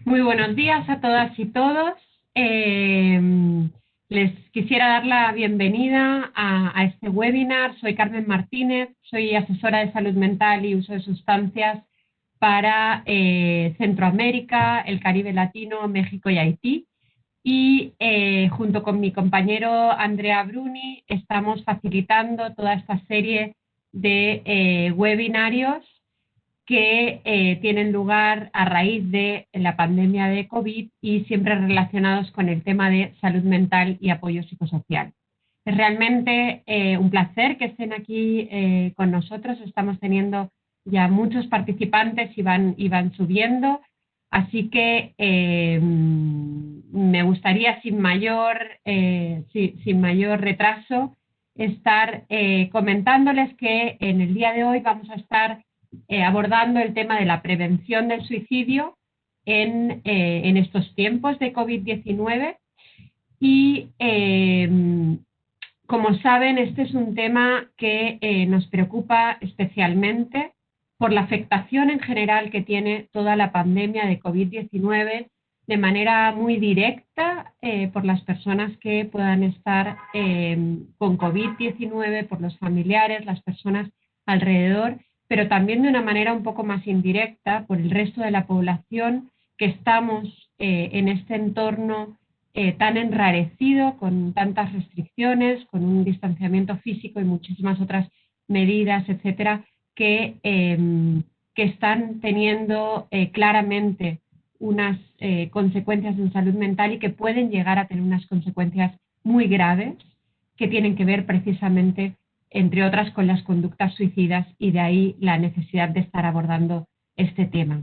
Muy buenos días a todas y todos. Eh, Les quisiera dar la bienvenida a este webinar. Soy Carmen Martínez, soy asesora de salud mental y uso de sustancias para Centroamérica, el Caribe Latino, México y Haití. Y junto con mi compañero Andrea Bruni estamos facilitando toda esta serie de webinarios que tienen lugar a raíz de la pandemia de COVID y siempre relacionados con el tema de salud mental y apoyo psicosocial. Es realmente un placer que estén aquí con nosotros. Estamos teniendo ya muchos participantes y van subiendo. Así que me gustaría sin mayor retraso estar comentándoles que en el día de hoy vamos a estar abordando el tema de la prevención del suicidio en estos tiempos de COVID-19 y como saben, este es un tema que nos preocupa especialmente por la afectación en general que tiene toda la pandemia de COVID-19 de manera muy directa por las personas que puedan estar con COVID-19, por los familiares, las personas alrededor, pero también de una manera un poco más indirecta por el resto de la población que estamos en este entorno tan enrarecido, con tantas restricciones, con un distanciamiento físico y muchísimas otras medidas, etcétera, que están teniendo claramente unas consecuencias en salud mental y que pueden llegar a tener unas consecuencias muy graves que tienen que ver precisamente, entre otras, con las conductas suicidas y de ahí la necesidad de estar abordando este tema.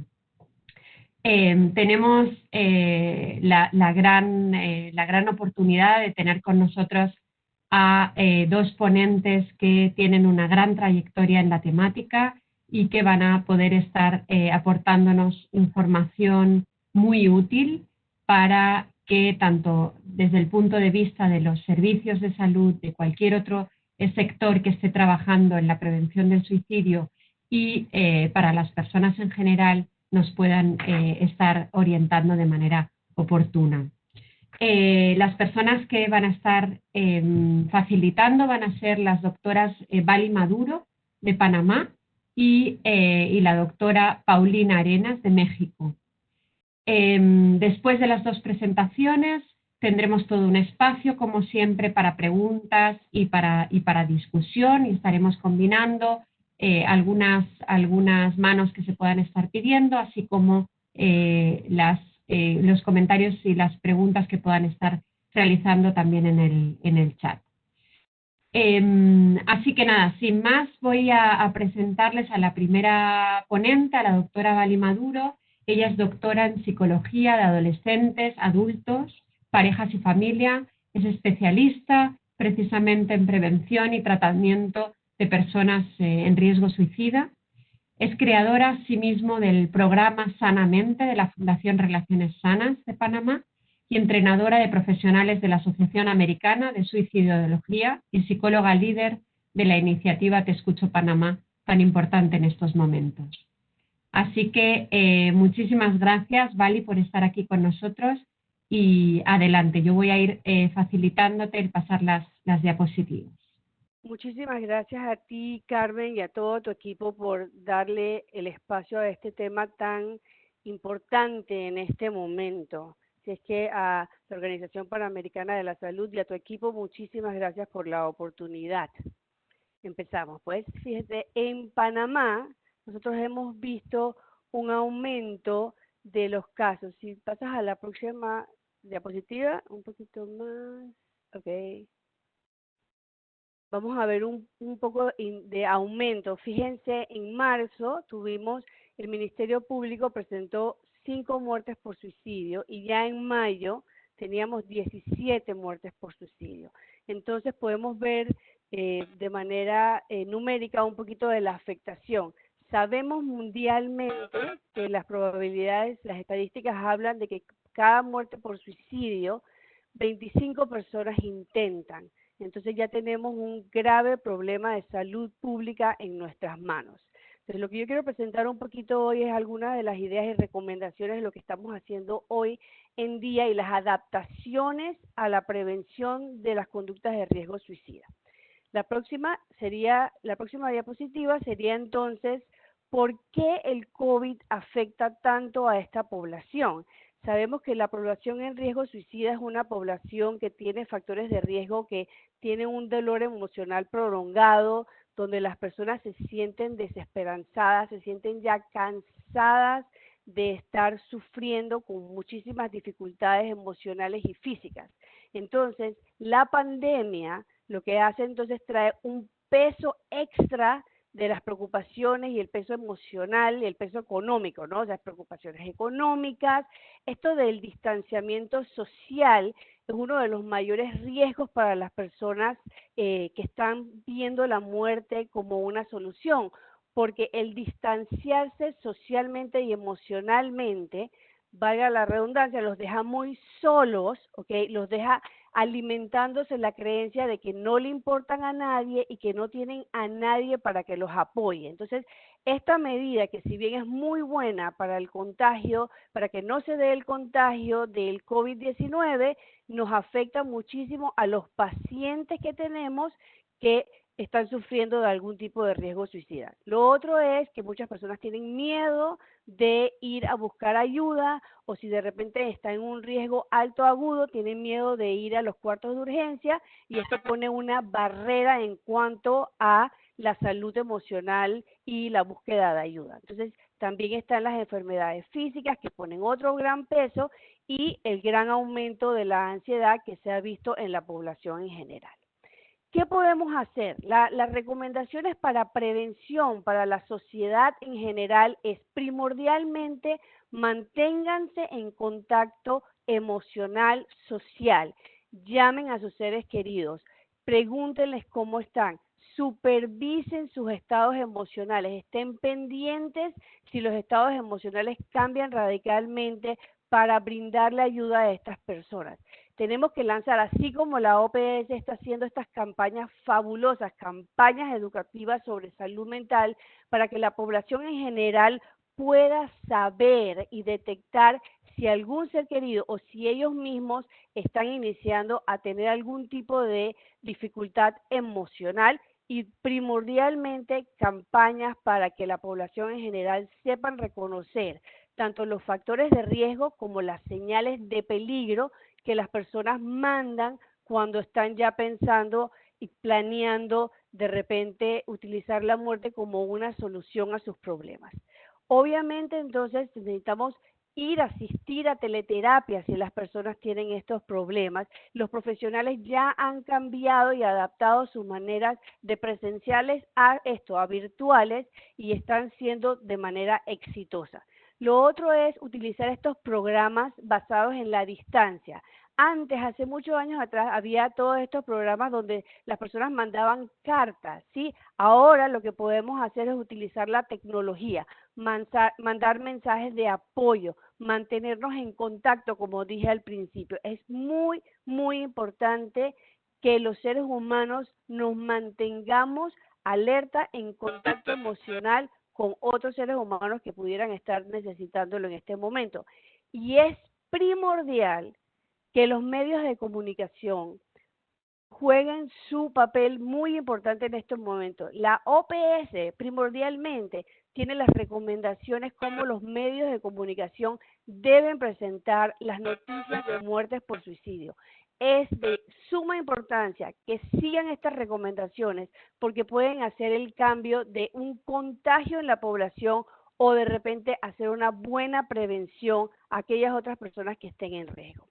Tenemos la gran oportunidad de tener con nosotros a dos ponentes que tienen una gran trayectoria en la temática y que van a poder estar aportándonos información muy útil para que tanto desde el punto de vista de los servicios de salud, de cualquier otro sector que esté trabajando en la prevención del suicidio y para las personas en general, nos puedan estar orientando de manera oportuna. Las personas que van a estar facilitando van a ser las doctoras Vali Maduro, de Panamá, y la doctora Paulina Arenas, de México. Después de las dos presentaciones, tendremos todo un espacio, como siempre, para preguntas y para discusión, y estaremos combinando algunas manos que se puedan estar pidiendo, así como los comentarios y las preguntas que puedan estar realizando también en el chat. Así que nada, sin más, voy a presentarles a la primera ponente, a la doctora Vali Maduro. Ella es doctora en psicología de adolescentes, adultos, parejas y familia. Es especialista precisamente en prevención y tratamiento de personas en riesgo suicida. Es creadora asimismo del programa Sanamente de la Fundación Relaciones Sanas de Panamá y entrenadora de profesionales de la Asociación Americana de Suicidología y psicóloga líder de la iniciativa Te Escucho Panamá, tan importante en estos momentos. Así que muchísimas gracias, Vali, por estar aquí con nosotros y adelante. Yo voy a ir facilitándote el pasar las diapositivas. Muchísimas gracias a ti, Carmen, y a todo tu equipo por darle el espacio a este tema tan importante en este momento. Si es que a la Organización Panamericana de la Salud y a tu equipo, muchísimas gracias por la oportunidad. Empezamos, pues. Fíjate, en Panamá nosotros hemos visto un aumento de los casos. Si pasas a la próxima diapositiva, un poquito más, ok. Vamos a ver un poco de aumento. Fíjense, en marzo tuvimos, el Ministerio Público presentó 5 muertes por suicidio y ya en mayo teníamos 17 muertes por suicidio. Entonces podemos ver de manera numérica un poquito de la afectación. Sabemos mundialmente que las probabilidades, las estadísticas hablan de que cada muerte por suicidio, 25 personas intentan. Entonces ya tenemos un grave problema de salud pública en nuestras manos. Entonces, lo que yo quiero presentar un poquito hoy es algunas de las ideas y recomendaciones de lo que estamos haciendo hoy en día y las adaptaciones a la prevención de las conductas de riesgo suicida. La próxima diapositiva sería entonces, ¿por qué el COVID afecta tanto a esta población? Sabemos que la población en riesgo suicida es una población que tiene factores de riesgo, que tiene un dolor emocional prolongado, donde las personas se sienten desesperanzadas, se sienten ya cansadas de estar sufriendo con muchísimas dificultades emocionales y físicas. Entonces, la pandemia lo que hace entonces trae un peso extra de las preocupaciones y el peso emocional y el peso económico, ¿no? O sea, preocupaciones económicas. Esto del distanciamiento social es uno de los mayores riesgos para las personas que están viendo la muerte como una solución, porque el distanciarse socialmente y emocionalmente, valga la redundancia, los deja muy solos, ¿ok? Los deja alimentándose la creencia de que no le importan a nadie y que no tienen a nadie para que los apoye. Entonces, esta medida, que si bien es muy buena para el contagio, para que no se dé el contagio del COVID-19, nos afecta muchísimo a los pacientes que tenemos que están sufriendo de algún tipo de riesgo suicida. Lo otro es que muchas personas tienen miedo de ir a buscar ayuda, o si de repente está en un riesgo alto agudo, tienen miedo de ir a los cuartos de urgencia, y esto pone una barrera en cuanto a la salud emocional y la búsqueda de ayuda. Entonces, también están las enfermedades físicas, que ponen otro gran peso, y el gran aumento de la ansiedad que se ha visto en la población en general. ¿Qué podemos hacer? Las recomendaciones para prevención para la sociedad en general es primordialmente manténganse en contacto emocional, social. Llamen a sus seres queridos, pregúntenles cómo están, supervisen sus estados emocionales, estén pendientes si los estados emocionales cambian radicalmente para brindarle ayuda a estas personas. Tenemos que lanzar, así como la OPS está haciendo estas campañas fabulosas, campañas educativas sobre salud mental, para que la población en general pueda saber y detectar si algún ser querido o si ellos mismos están iniciando a tener algún tipo de dificultad emocional, y primordialmente campañas para que la población en general sepan reconocer tanto los factores de riesgo como las señales de peligro que las personas mandan cuando están ya pensando y planeando de repente utilizar la muerte como una solución a sus problemas. Obviamente, entonces, necesitamos ir a asistir a teleterapia si las personas tienen estos problemas. Los profesionales ya han cambiado y adaptado sus maneras de presenciales a esto, a virtuales, y están siendo de manera exitosa. Lo otro es utilizar estos programas basados en la distancia. Antes, hace muchos años atrás, había todos estos programas donde las personas mandaban cartas, ¿sí? Ahora lo que podemos hacer es utilizar la tecnología, mandar mensajes de apoyo, mantenernos en contacto, como dije al principio. Es muy, muy importante que los seres humanos nos mantengamos alerta, en contacto emocional con otros seres humanos que pudieran estar necesitándolo en este momento. Y es primordial que los medios de comunicación jueguen su papel muy importante en estos momentos. La OPS primordialmente tiene las recomendaciones como los medios de comunicación deben presentar las noticias de muertes por suicidio. Es de suma importancia que sigan estas recomendaciones, porque pueden hacer el cambio de un contagio en la población, o de repente hacer una buena prevención a aquellas otras personas que estén en riesgo.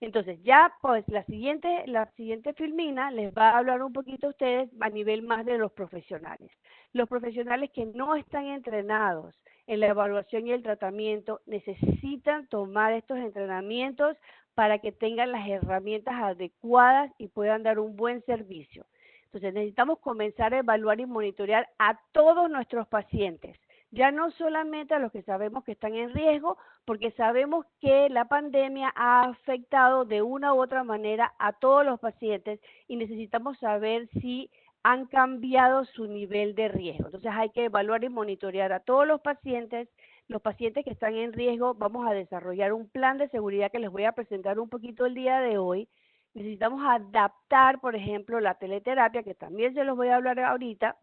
Entonces, ya pues la siguiente filmina les va a hablar un poquito a ustedes a nivel más de los profesionales. Los profesionales que no están entrenados en la evaluación y el tratamiento necesitan tomar estos entrenamientos para que tengan las herramientas adecuadas y puedan dar un buen servicio. Entonces, necesitamos comenzar a evaluar y monitorear a todos nuestros pacientes, ya no solamente a los que sabemos que están en riesgo, porque sabemos que la pandemia ha afectado de una u otra manera a todos los pacientes, y necesitamos saber si han cambiado su nivel de riesgo. Entonces hay que evaluar y monitorear a todos los pacientes que están en riesgo. Vamos a desarrollar un plan de seguridad que les voy a presentar un poquito el día de hoy. Necesitamos adaptar, por ejemplo, la teleterapia, que también se los voy a hablar ahorita,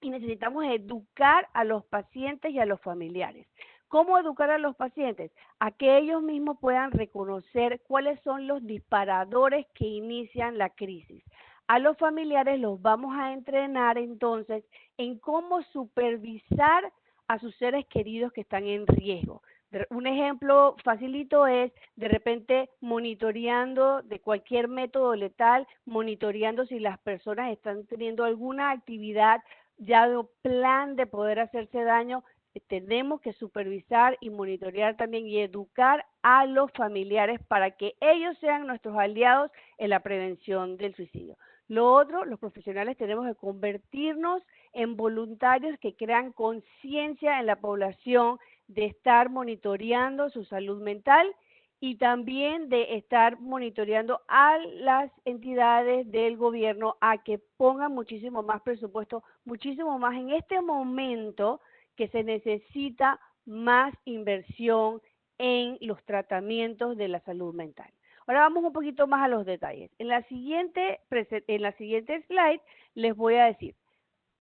y necesitamos educar a los pacientes y a los familiares. ¿Cómo educar a los pacientes? A que ellos mismos puedan reconocer cuáles son los disparadores que inician la crisis. A los familiares los vamos a entrenar entonces en cómo supervisar a sus seres queridos que están en riesgo. Un ejemplo facilito es de repente monitoreando de cualquier método letal, monitoreando si las personas están teniendo alguna actividad ya de plan de poder hacerse daño. Tenemos que supervisar y monitorear también y educar a los familiares para que ellos sean nuestros aliados en la prevención del suicidio. Lo otro, los profesionales tenemos que convertirnos en voluntarios que crean conciencia en la población de estar monitoreando su salud mental y también de estar monitoreando a las entidades del gobierno a que pongan muchísimo más presupuesto, muchísimo más en este momento que se necesita más inversión en los tratamientos de la salud mental. Ahora vamos un poquito más a los detalles. En la siguiente slide les voy a decir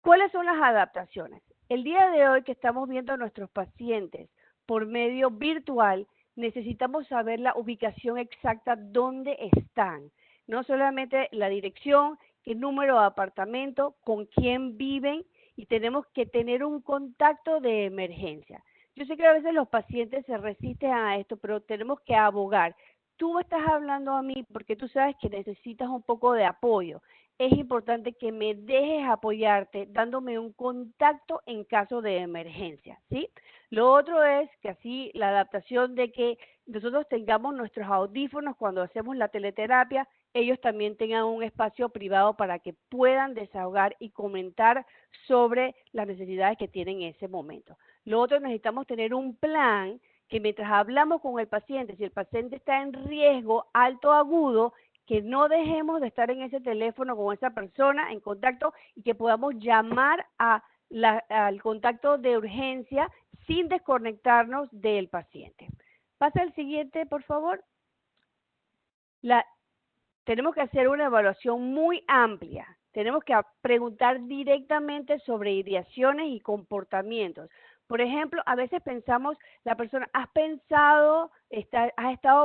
cuáles son las adaptaciones. El día de hoy que estamos viendo a nuestros pacientes por medio virtual, necesitamos saber la ubicación exacta donde están. No solamente la dirección, qué número de apartamento, con quién viven, y tenemos que tener un contacto de emergencia. Yo sé que a veces los pacientes se resisten a esto, pero tenemos que abogar. Tú me estás hablando a mí porque tú sabes que necesitas un poco de apoyo. Es importante que me dejes apoyarte dándome un contacto en caso de emergencia, ¿sí? Lo otro es que así la adaptación de que nosotros tengamos nuestros audífonos cuando hacemos la teleterapia, ellos también tengan un espacio privado para que puedan desahogar y comentar sobre las necesidades que tienen en ese momento. Lo otro, necesitamos tener un plan que mientras hablamos con el paciente, si el paciente está en riesgo alto o agudo, que no dejemos de estar en ese teléfono con esa persona en contacto y que podamos llamar al contacto de urgencia sin desconectarnos del paciente. Pasa el siguiente, por favor. Tenemos que hacer una evaluación muy amplia. Tenemos que preguntar directamente sobre ideaciones y comportamientos. Por ejemplo, a veces pensamos, la persona, has estado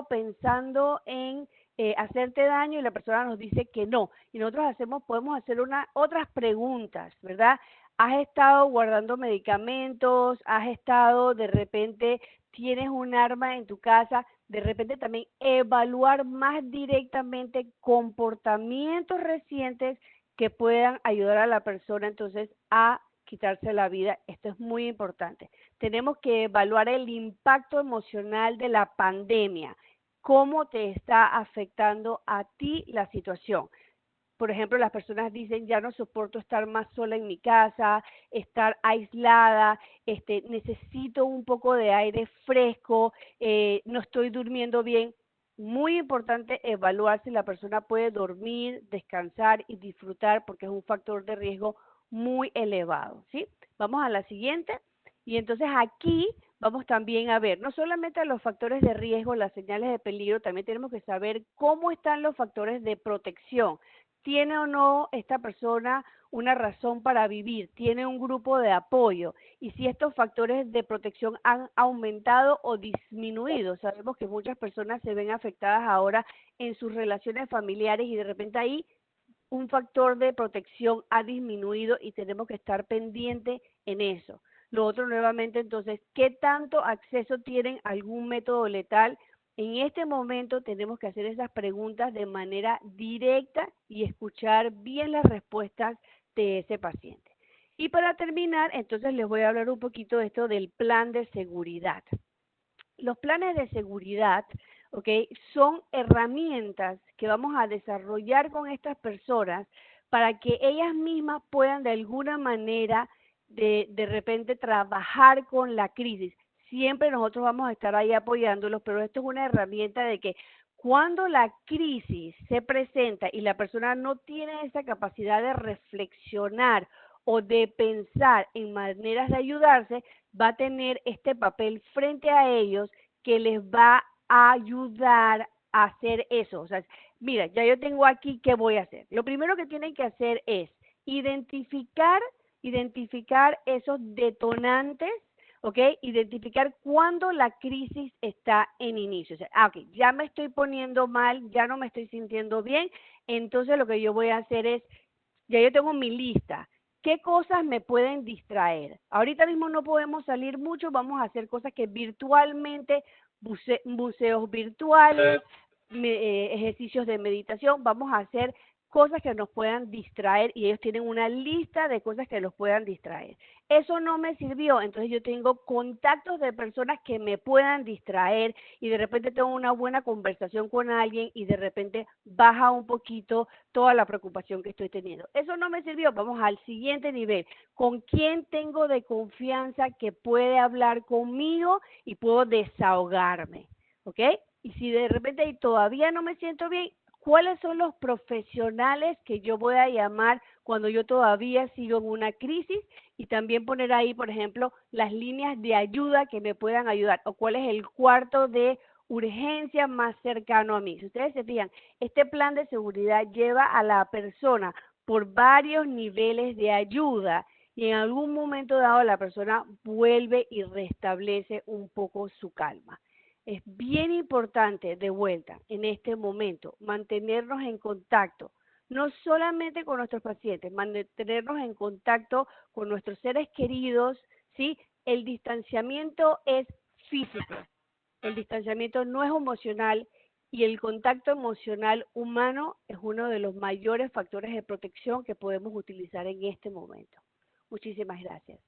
pensando en hacerte daño, y la persona nos dice que no. Y nosotros podemos hacer otras preguntas, ¿verdad? ¿Has estado guardando medicamentos? ¿Has estado de repente, tienes un arma en tu casa? De repente también evaluar más directamente comportamientos recientes que puedan ayudar a la persona entonces a quitarse la vida. Esto es muy importante. Tenemos que evaluar el impacto emocional de la pandemia, cómo te está afectando a ti la situación. Por ejemplo, las personas dicen, ya no soporto estar más sola en mi casa, estar aislada, necesito un poco de aire fresco, no estoy durmiendo bien. Muy importante evaluar si la persona puede dormir, descansar y disfrutar, porque es un factor de riesgo muy elevado, ¿sí? Vamos a la siguiente. Y entonces aquí vamos también a ver, no solamente los factores de riesgo, las señales de peligro, también tenemos que saber cómo están los factores de protección. ¿Tiene o no esta persona una razón para vivir? ¿Tiene un grupo de apoyo? Y si estos factores de protección han aumentado o disminuido. Sabemos que muchas personas se ven afectadas ahora en sus relaciones familiares y de repente ahí un factor de protección ha disminuido y tenemos que estar pendiente en eso. Lo otro nuevamente, entonces, ¿qué tanto acceso tienen a algún método letal? En este momento tenemos que hacer esas preguntas de manera directa y escuchar bien las respuestas de ese paciente. Y para terminar, entonces les voy a hablar un poquito de esto del plan de seguridad. Los planes de seguridad, ¿ok?, son herramientas que vamos a desarrollar con estas personas para que ellas mismas puedan de alguna manera de repente trabajar con la crisis. Siempre nosotros vamos a estar ahí apoyándolos, pero esto es una herramienta de que Cuando la crisis se presenta y la persona no tiene esa capacidad de reflexionar o de pensar en maneras de ayudarse, va a tener este papel frente a ellos que les va a ayudar a hacer eso. O sea, mira, ya yo tengo aquí, ¿qué voy a hacer? Lo primero que tienen que hacer es identificar esos detonantes, ¿ok? Identificar cuándo la crisis está en inicio. O sea, ok, ya me estoy poniendo mal, ya no me estoy sintiendo bien, entonces lo que yo voy a hacer es, ya yo tengo mi lista. ¿Qué cosas me pueden distraer? Ahorita mismo no podemos salir mucho, vamos a hacer cosas que virtualmente, buceos virtuales, ejercicios de meditación, vamos a hacer cosas que nos puedan distraer y ellos tienen una lista de cosas que los puedan distraer. Eso no me sirvió, entonces yo tengo contactos de personas que me puedan distraer y de repente tengo una buena conversación con alguien y de repente baja un poquito toda la preocupación que estoy teniendo. Eso no me sirvió, vamos al siguiente nivel. ¿Con quién tengo de confianza que puede hablar conmigo y puedo desahogarme? ¿Ok? Y si de repente todavía no me siento bien, ¿cuáles son los profesionales que yo voy a llamar cuando yo todavía sigo en una crisis? Y también poner ahí, por ejemplo, las líneas de ayuda que me puedan ayudar o cuál es el cuarto de urgencia más cercano a mí. Si ustedes se fijan, este plan de seguridad lleva a la persona por varios niveles de ayuda y en algún momento dado la persona vuelve y restablece un poco su calma. Es bien importante, de vuelta, en este momento, mantenernos en contacto, no solamente con nuestros pacientes, mantenernos en contacto con nuestros seres queridos, ¿sí? El distanciamiento es físico, el distanciamiento no es emocional y el contacto emocional humano es uno de los mayores factores de protección que podemos utilizar en este momento. Muchísimas gracias.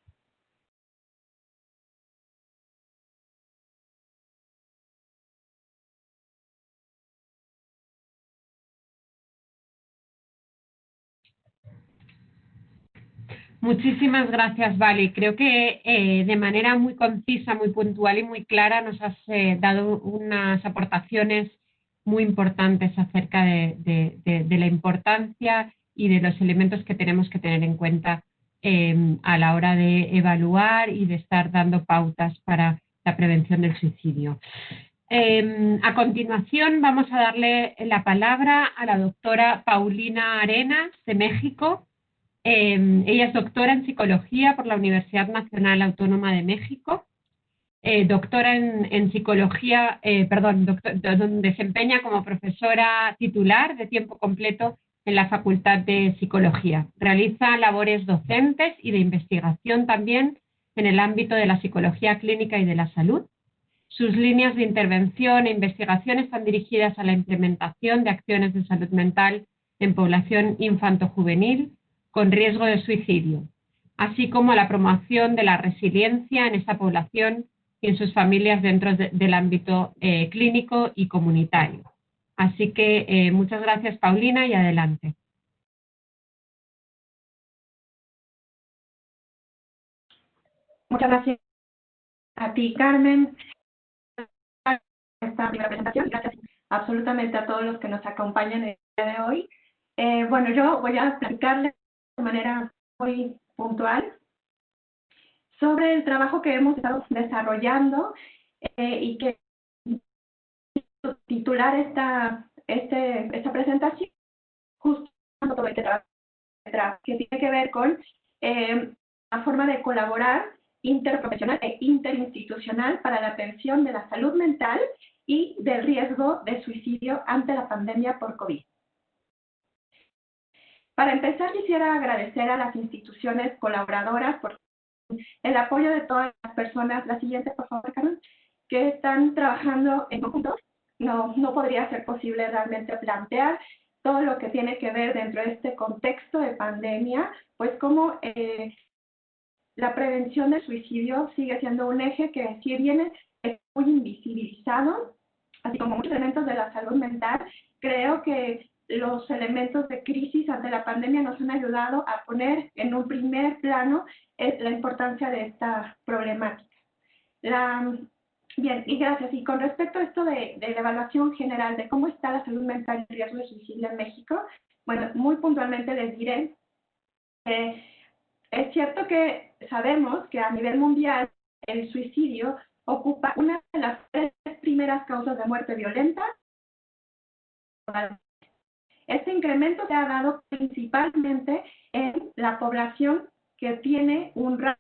Muchísimas gracias, Vali. Creo que de manera muy concisa, muy puntual y muy clara nos has dado unas aportaciones muy importantes acerca de la importancia y de los elementos que tenemos que tener en cuenta a la hora de evaluar y de estar dando pautas para la prevención del suicidio. A continuación vamos a darle la palabra a la doctora Paulina Arenas de México. Ella es doctora en psicología por la Universidad Nacional Autónoma de México, doctora en psicología, desempeña como profesora titular de tiempo completo en la Facultad de Psicología. Realiza labores docentes y de investigación también en el ámbito de la psicología clínica y de la salud. Sus líneas de intervención e investigación están dirigidas a la implementación de acciones de salud mental en población infanto-juvenil con riesgo de suicidio, así como a la promoción de la resiliencia en esta población y en sus familias dentro del ámbito clínico y comunitario. Así que muchas gracias, Paulina, y adelante. Muchas gracias a ti, Carmen, por esta primera presentación. Gracias absolutamente a todos los que nos acompañan el día de hoy. Bueno, yo voy a platicarles de manera muy puntual sobre el trabajo que hemos estado desarrollando y que titular esta presentación justo todo este trabajo que tiene que ver con la forma de colaborar interprofesional e interinstitucional para la atención de la salud mental y del riesgo de suicidio ante la pandemia por COVID. Para empezar, quisiera agradecer a las instituciones colaboradoras por el apoyo de todas las personas. La siguiente, por favor, Carmen, que están trabajando en conjunto. No podría ser posible realmente plantear todo lo que tiene que ver dentro de este contexto de pandemia, pues como la prevención del suicidio sigue siendo un eje que, si bien es muy invisibilizado, así como muchos elementos de la salud mental, creo que los elementos de crisis ante la pandemia nos han ayudado a poner en un primer plano la importancia de esta problemática. Bien, y gracias. Y con respecto a esto de la evaluación general de cómo está la salud mental y el riesgo de suicidio en México, bueno, muy puntualmente les diré que es cierto que sabemos que a nivel mundial el suicidio ocupa una de las 3 primeras causas de muerte violenta. Este incremento se ha dado principalmente en la población que tiene un rango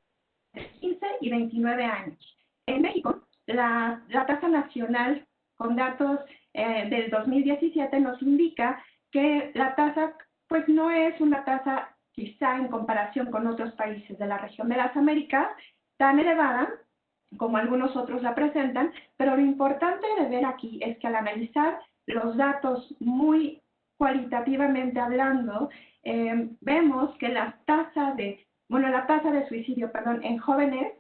de 15 y 29 años. En México, la tasa nacional con datos del 2017 nos indica que la tasa pues no es una tasa quizá en comparación con otros países de la región de las Américas tan elevada como algunos otros la presentan, pero lo importante de ver aquí es que al analizar los datos muy cualitativamente hablando, vemos que la tasa de suicidio, en jóvenes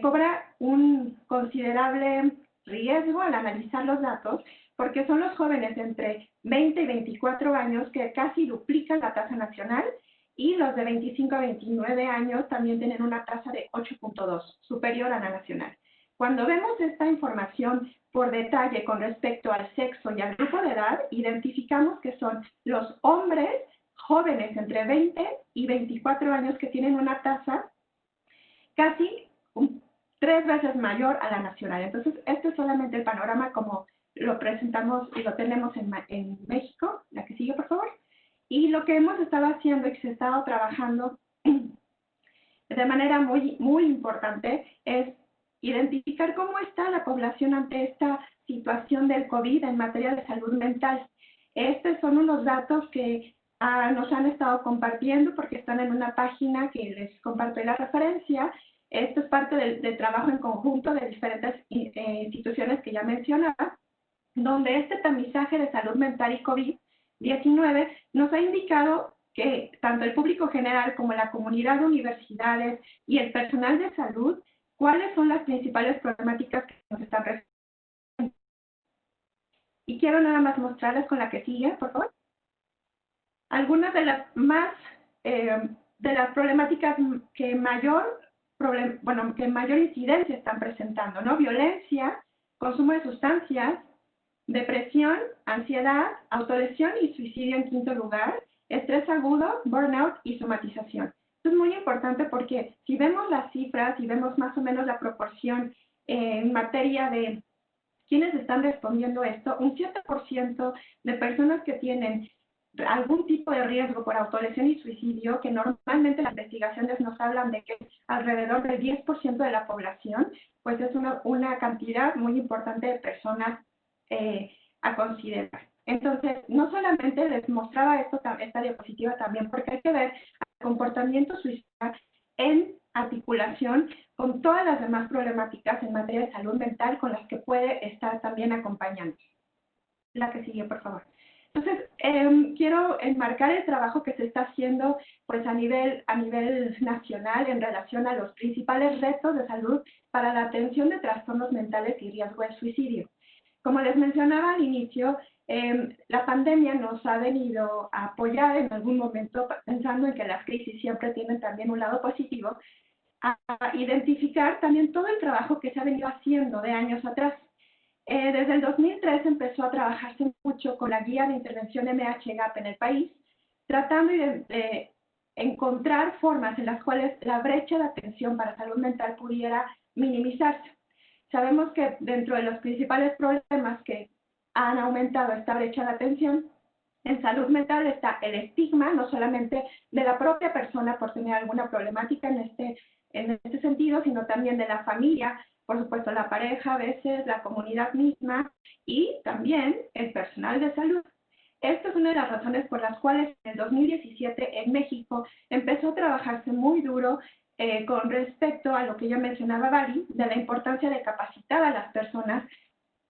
cobra un considerable riesgo al analizar los datos, porque son los jóvenes entre 20 y 24 años que casi duplican la tasa nacional, y los de 25 a 29 años también tienen una tasa de 8.2, superior a la nacional. Cuando vemos esta información por detalle con respecto al sexo y al grupo de edad, identificamos que son los hombres jóvenes entre 20 y 24 años que tienen una tasa casi 3 veces mayor a la nacional. Entonces, este es solamente el panorama como lo presentamos y lo tenemos en México. La que sigue, por favor. Y lo que hemos estado haciendo y que se ha estado trabajando de manera muy importante es identificar cómo está la población ante esta situación del COVID en materia de salud mental. Estos son unos datos que nos han estado compartiendo porque están en una página que les comparto la referencia. Esto es parte del trabajo en conjunto de diferentes instituciones que ya mencionaba, donde este tamizaje de salud mental y COVID-19 nos ha indicado que tanto el público general como la comunidad de universidades y el personal de salud, cuáles son las principales problemáticas que nos están refiriendo. Y quiero nada más mostrarles con la que sigue, por favor. Algunas de las de las problemáticas que mayor incidencia están presentando, ¿no? Violencia, consumo de sustancias, depresión, ansiedad, autolesión y suicidio en quinto lugar, estrés agudo, burnout y somatización. Esto es muy importante porque si vemos las cifras y vemos más o menos la proporción en materia de quienes están respondiendo esto, un 7% de personas que tienen algún tipo de riesgo por autolesión y suicidio, que normalmente las investigaciones nos hablan de que alrededor del 10% de la población, pues es una cantidad muy importante de personas a considerar. Entonces, no solamente les mostraba esta diapositiva también, porque hay que ver el comportamiento suicida en articulación con todas las demás problemáticas en materia de salud mental con las que puede estar también acompañando. La que sigue, por favor. Entonces, quiero enmarcar el trabajo que se está haciendo pues, a nivel nacional en relación a los principales retos de salud para la atención de trastornos mentales y riesgo de suicidio. Como les mencionaba al inicio, la pandemia nos ha venido a apoyar en algún momento, pensando en que las crisis siempre tienen también un lado positivo, a identificar también todo el trabajo que se ha venido haciendo de años atrás. Desde el 2003 empezó a trabajarse mucho con la guía de intervención MH-GAP en el país, tratando de encontrar formas en las cuales la brecha de atención para salud mental pudiera minimizarse. Sabemos que dentro de los principales problemas que han aumentado esta brecha de atención en salud mental está el estigma, no solamente de la propia persona por tener alguna problemática en este sentido, sino también de la familia, por supuesto la pareja, a veces la comunidad misma y también el personal de salud. Esta es una de las razones por las cuales en el 2017 en México empezó a trabajarse muy duro con respecto a lo que ya mencionaba Vali, de la importancia de capacitar a las personas,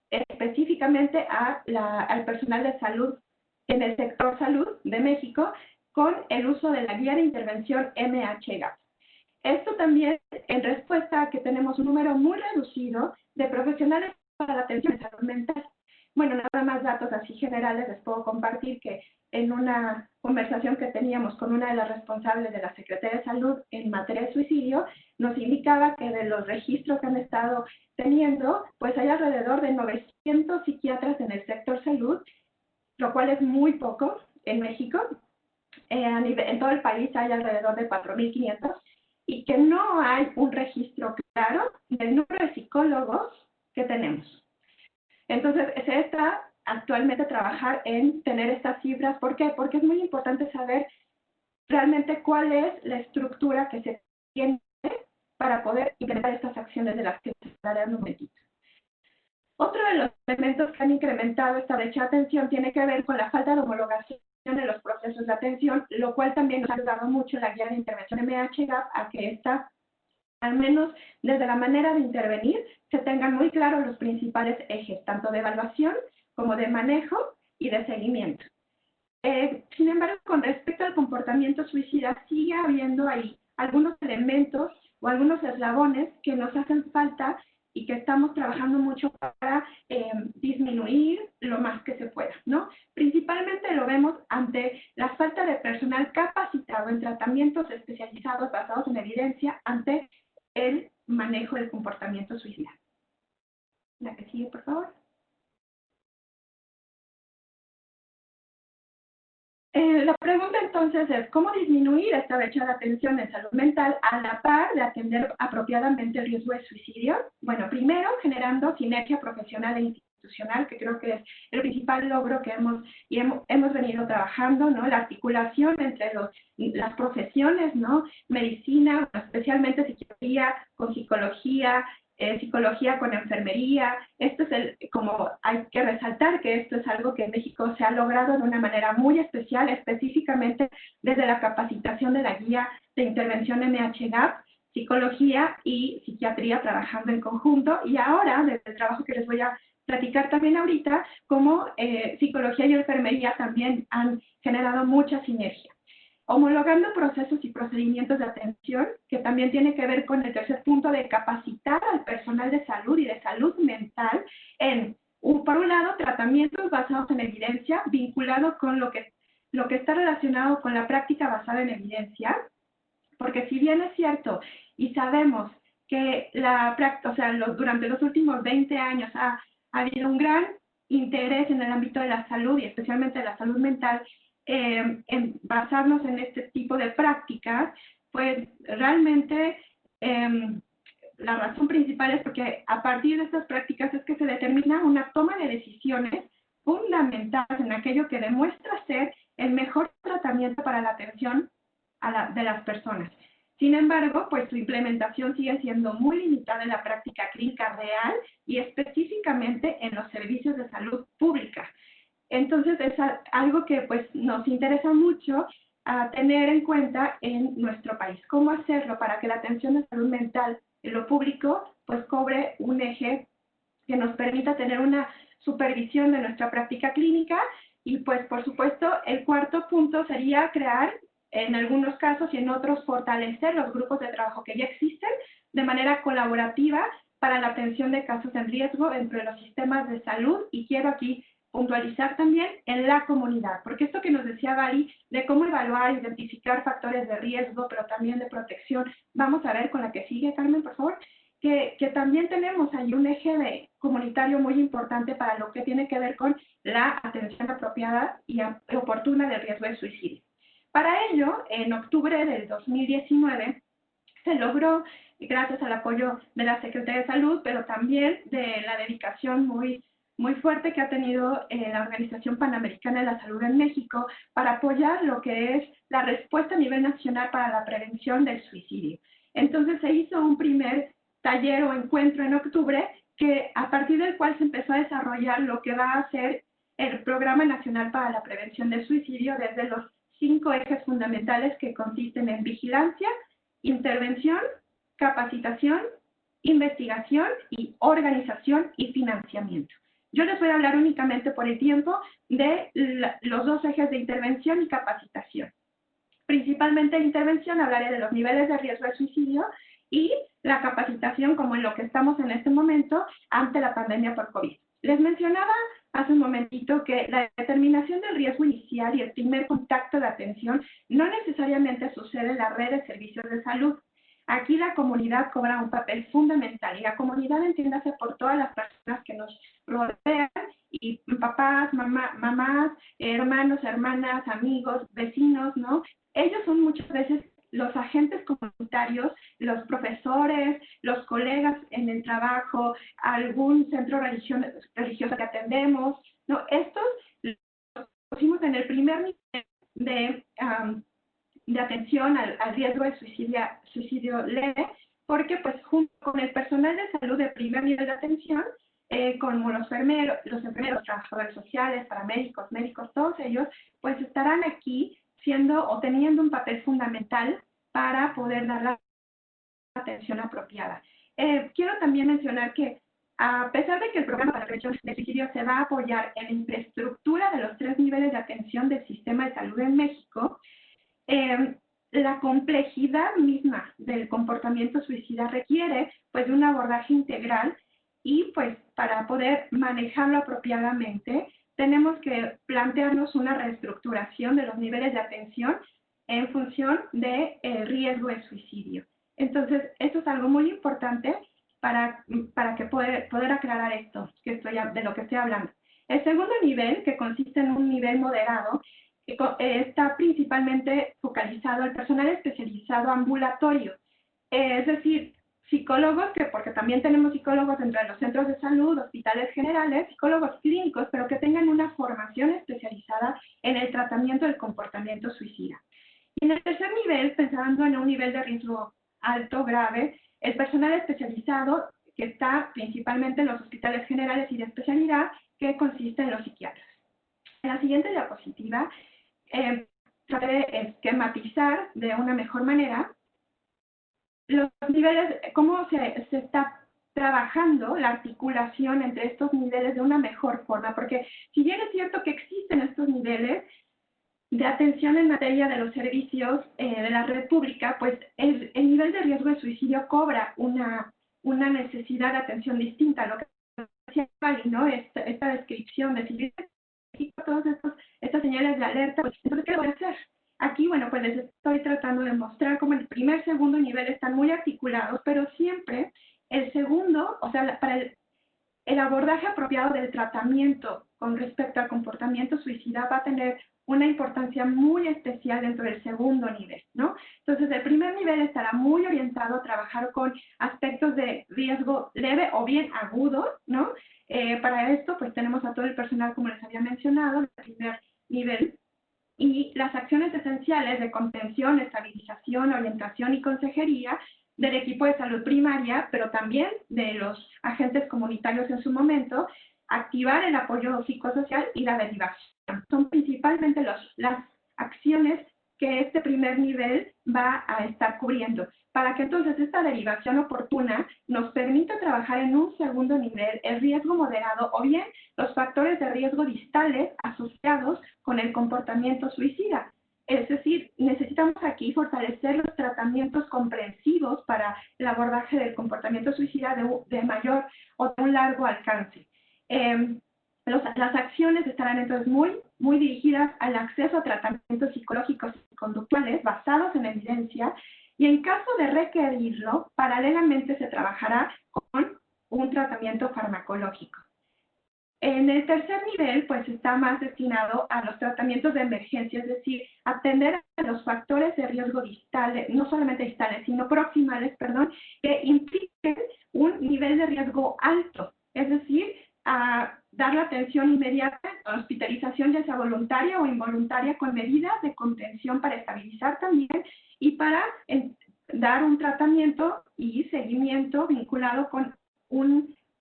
específicamente al personal de salud en el sector salud de México, con el uso de la guía de intervención MH-GAP. Esto también en respuesta a que tenemos un número muy reducido de profesionales para la atención de salud mental. Bueno, nada más datos así generales les puedo compartir que en una conversación que teníamos con una de las responsables de la Secretaría de Salud en materia de suicidio, nos indicaba que de los registros que han estado teniendo, pues hay alrededor de 900 psiquiatras en el sector salud, lo cual es muy poco en México. En todo el país hay alrededor de 4.500 y que no hay un registro claro del número de psicólogos que tenemos. Entonces, se está actualmente trabajar en tener estas cifras. ¿Por qué? Porque es muy importante saber realmente cuál es la estructura que se tiene para poder implementar estas acciones de las que se hablará en un momentito. Otro de los elementos que han incrementado esta brecha de atención tiene que ver con la falta de homologación de los procesos de atención, lo cual también nos ha ayudado mucho la guía de intervención MHGAP a que esta, al menos desde la manera de intervenir, se tengan muy claros los principales ejes, tanto de evaluación como de manejo y de seguimiento. Sin embargo, con respecto al comportamiento suicida, sigue habiendo ahí algunos elementos o algunos eslabones que nos hacen falta y que estamos trabajando mucho para disminuir lo más que se pueda, ¿no? Principalmente lo vemos ante la falta de personal capacitado en tratamientos especializados basados en evidencia ante el manejo del comportamiento suicida. La que sigue, por favor. La pregunta entonces es, ¿cómo disminuir esta brecha de atención en salud mental a la par de atender apropiadamente el riesgo de suicidio? Bueno, primero generando sinergia profesional e institucional, que creo que es el principal logro que hemos venido trabajando, ¿no? La articulación entre las profesiones, ¿no? Medicina, especialmente psiquiatría con psicología, psicología con enfermería. Esto es como hay que resaltar que esto es algo que en México se ha logrado de una manera muy especial, específicamente desde la capacitación de la guía de intervención MHGAP, psicología y psiquiatría trabajando en conjunto, y ahora, desde el trabajo que les voy a platicar también ahorita, como psicología y enfermería también han generado mucha sinergia. Homologando procesos y procedimientos de atención, que también tiene que ver con el tercer punto de capacitar al personal de salud y de salud mental en, por un lado, tratamientos basados en evidencia, vinculado con lo que está relacionado con la práctica basada en evidencia, porque si bien es cierto y sabemos que durante los últimos 20 años ha habido un gran interés en el ámbito de la salud y especialmente de la salud mental, en basarnos en este tipo de prácticas, pues realmente la razón principal es porque a partir de estas prácticas es que se determina una toma de decisiones fundamentales en aquello que demuestra ser el mejor tratamiento para la atención de las personas. Sin embargo, pues su implementación sigue siendo muy limitada en la práctica clínica real y específicamente en los servicios de salud pública. Entonces, es algo que pues, nos interesa mucho a tener en cuenta en nuestro país. ¿Cómo hacerlo para que la atención de salud mental en lo público pues, cobre un eje que nos permita tener una supervisión de nuestra práctica clínica? Y pues, por supuesto, el cuarto punto sería crear, en algunos casos y en otros, fortalecer los grupos de trabajo que ya existen de manera colaborativa para la atención de casos en riesgo entre los sistemas de salud. Y quiero aquí puntualizar también en la comunidad, porque esto que nos decía Vari, de cómo evaluar, identificar factores de riesgo, pero también de protección, vamos a ver con la que sigue, Carmen, por favor, que también tenemos ahí un eje comunitario muy importante para lo que tiene que ver con la atención apropiada y oportuna del riesgo de suicidio. Para ello, en octubre del 2019, se logró, gracias al apoyo de la Secretaría de Salud, pero también de la dedicación muy fuerte que ha tenido la Organización Panamericana de la Salud en México para apoyar lo que es la respuesta a nivel nacional para la prevención del suicidio. Entonces se hizo un primer taller o encuentro en octubre, a partir del cual se empezó a desarrollar lo que va a ser el Programa Nacional para la Prevención del Suicidio desde los 5 ejes fundamentales que consisten en vigilancia, intervención, capacitación, investigación y organización y financiamiento. Yo les voy a hablar únicamente por el tiempo de los 2 ejes de intervención y capacitación. Principalmente en intervención hablaré de los niveles de riesgo de suicidio y la capacitación como en lo que estamos en este momento ante la pandemia por COVID. Les mencionaba hace un momentito que la determinación del riesgo inicial y el primer contacto de atención no necesariamente sucede en la red de servicios de salud. Aquí la comunidad cobra un papel fundamental y la comunidad entiéndase por todas las personas que nos rodean y papás, mamás, hermanos, hermanas, amigos, vecinos, ¿no? Ellos son muchas veces los agentes comunitarios, los profesores, los colegas en el trabajo, algún centro religioso que atendemos, ¿no? Estos los pusimos en el primer nivel de atención al riesgo de suicidio leve, porque pues junto con el personal de salud de primer nivel de atención, como los enfermeros, trabajadores sociales, paramédicos, médicos, todos ellos, pues estarán aquí siendo o teniendo un papel fundamental para poder dar la atención apropiada. Quiero también mencionar que a pesar de que el programa para la prevención del suicidio se va a apoyar en la infraestructura de los 3 niveles de atención del sistema de salud en México, la complejidad misma del comportamiento suicida requiere pues de un abordaje integral y pues para poder manejarlo apropiadamente tenemos que plantearnos una reestructuración de los niveles de atención en función del riesgo de suicidio. Entonces, esto es algo muy importante para que poder aclarar esto de lo que estoy hablando. El segundo nivel, que consiste en un nivel moderado, está principalmente focalizado al personal especializado ambulatorio, es decir, psicólogos, porque también tenemos psicólogos dentro de los centros de salud, hospitales generales, psicólogos clínicos, pero que tengan una formación especializada en el tratamiento del comportamiento suicida. Y en el tercer nivel, pensando en un nivel de riesgo alto, grave, el personal especializado que está principalmente en los hospitales generales y de especialidad, que consiste en los psiquiatras. En la siguiente diapositiva, trataré de esquematizar de una mejor manera los niveles, cómo se está trabajando la articulación entre estos niveles de una mejor forma, porque si bien es cierto que existen estos niveles de atención en materia de los servicios de la red pública, pues el nivel de riesgo de suicidio cobra una necesidad de atención distinta, lo que decía Mali, ¿no? Esta descripción de si todas estas señales de alerta, pues entonces, ¿qué voy a hacer? Aquí, bueno, pues les estoy tratando de mostrar cómo el primer, segundo nivel están muy articulados, pero siempre el segundo, o sea, para el abordaje apropiado del tratamiento con respecto al comportamiento suicida va a tener una importancia muy especial dentro del segundo nivel, ¿no? Entonces, el primer nivel estará muy orientado a trabajar con aspectos de riesgo leve o bien agudo, ¿no? Para esto, pues tenemos a todo el personal, como les había mencionado, el primer nivel, y las acciones esenciales de contención, estabilización, orientación y consejería del equipo de salud primaria, pero también de los agentes comunitarios en su momento, activar el apoyo psicosocial y la derivación. Son principalmente las acciones que este primer nivel va a estar cubriendo, para que entonces esta derivación oportuna nos permita trabajar en un segundo nivel el riesgo moderado o bien los factores de riesgo distales asociados con el comportamiento suicida. Es decir, necesitamos aquí fortalecer los tratamientos comprensivos para el abordaje del comportamiento suicida de mayor o de un largo alcance. Las acciones estarán entonces muy dirigidas al acceso a tratamientos psicológicos y conductuales basados en evidencia y en caso de requerirlo, paralelamente se trabajará con un tratamiento farmacológico. En el tercer nivel, pues está más destinado a los tratamientos de emergencia, es decir, atender a los factores de riesgo distales, no solamente distales, sino proximales, perdón, que impliquen un nivel de riesgo alto, es decir, a dar la atención inmediata a la hospitalización, ya sea voluntaria o involuntaria, con medidas de contención para estabilizar también y para dar un tratamiento y seguimiento vinculado con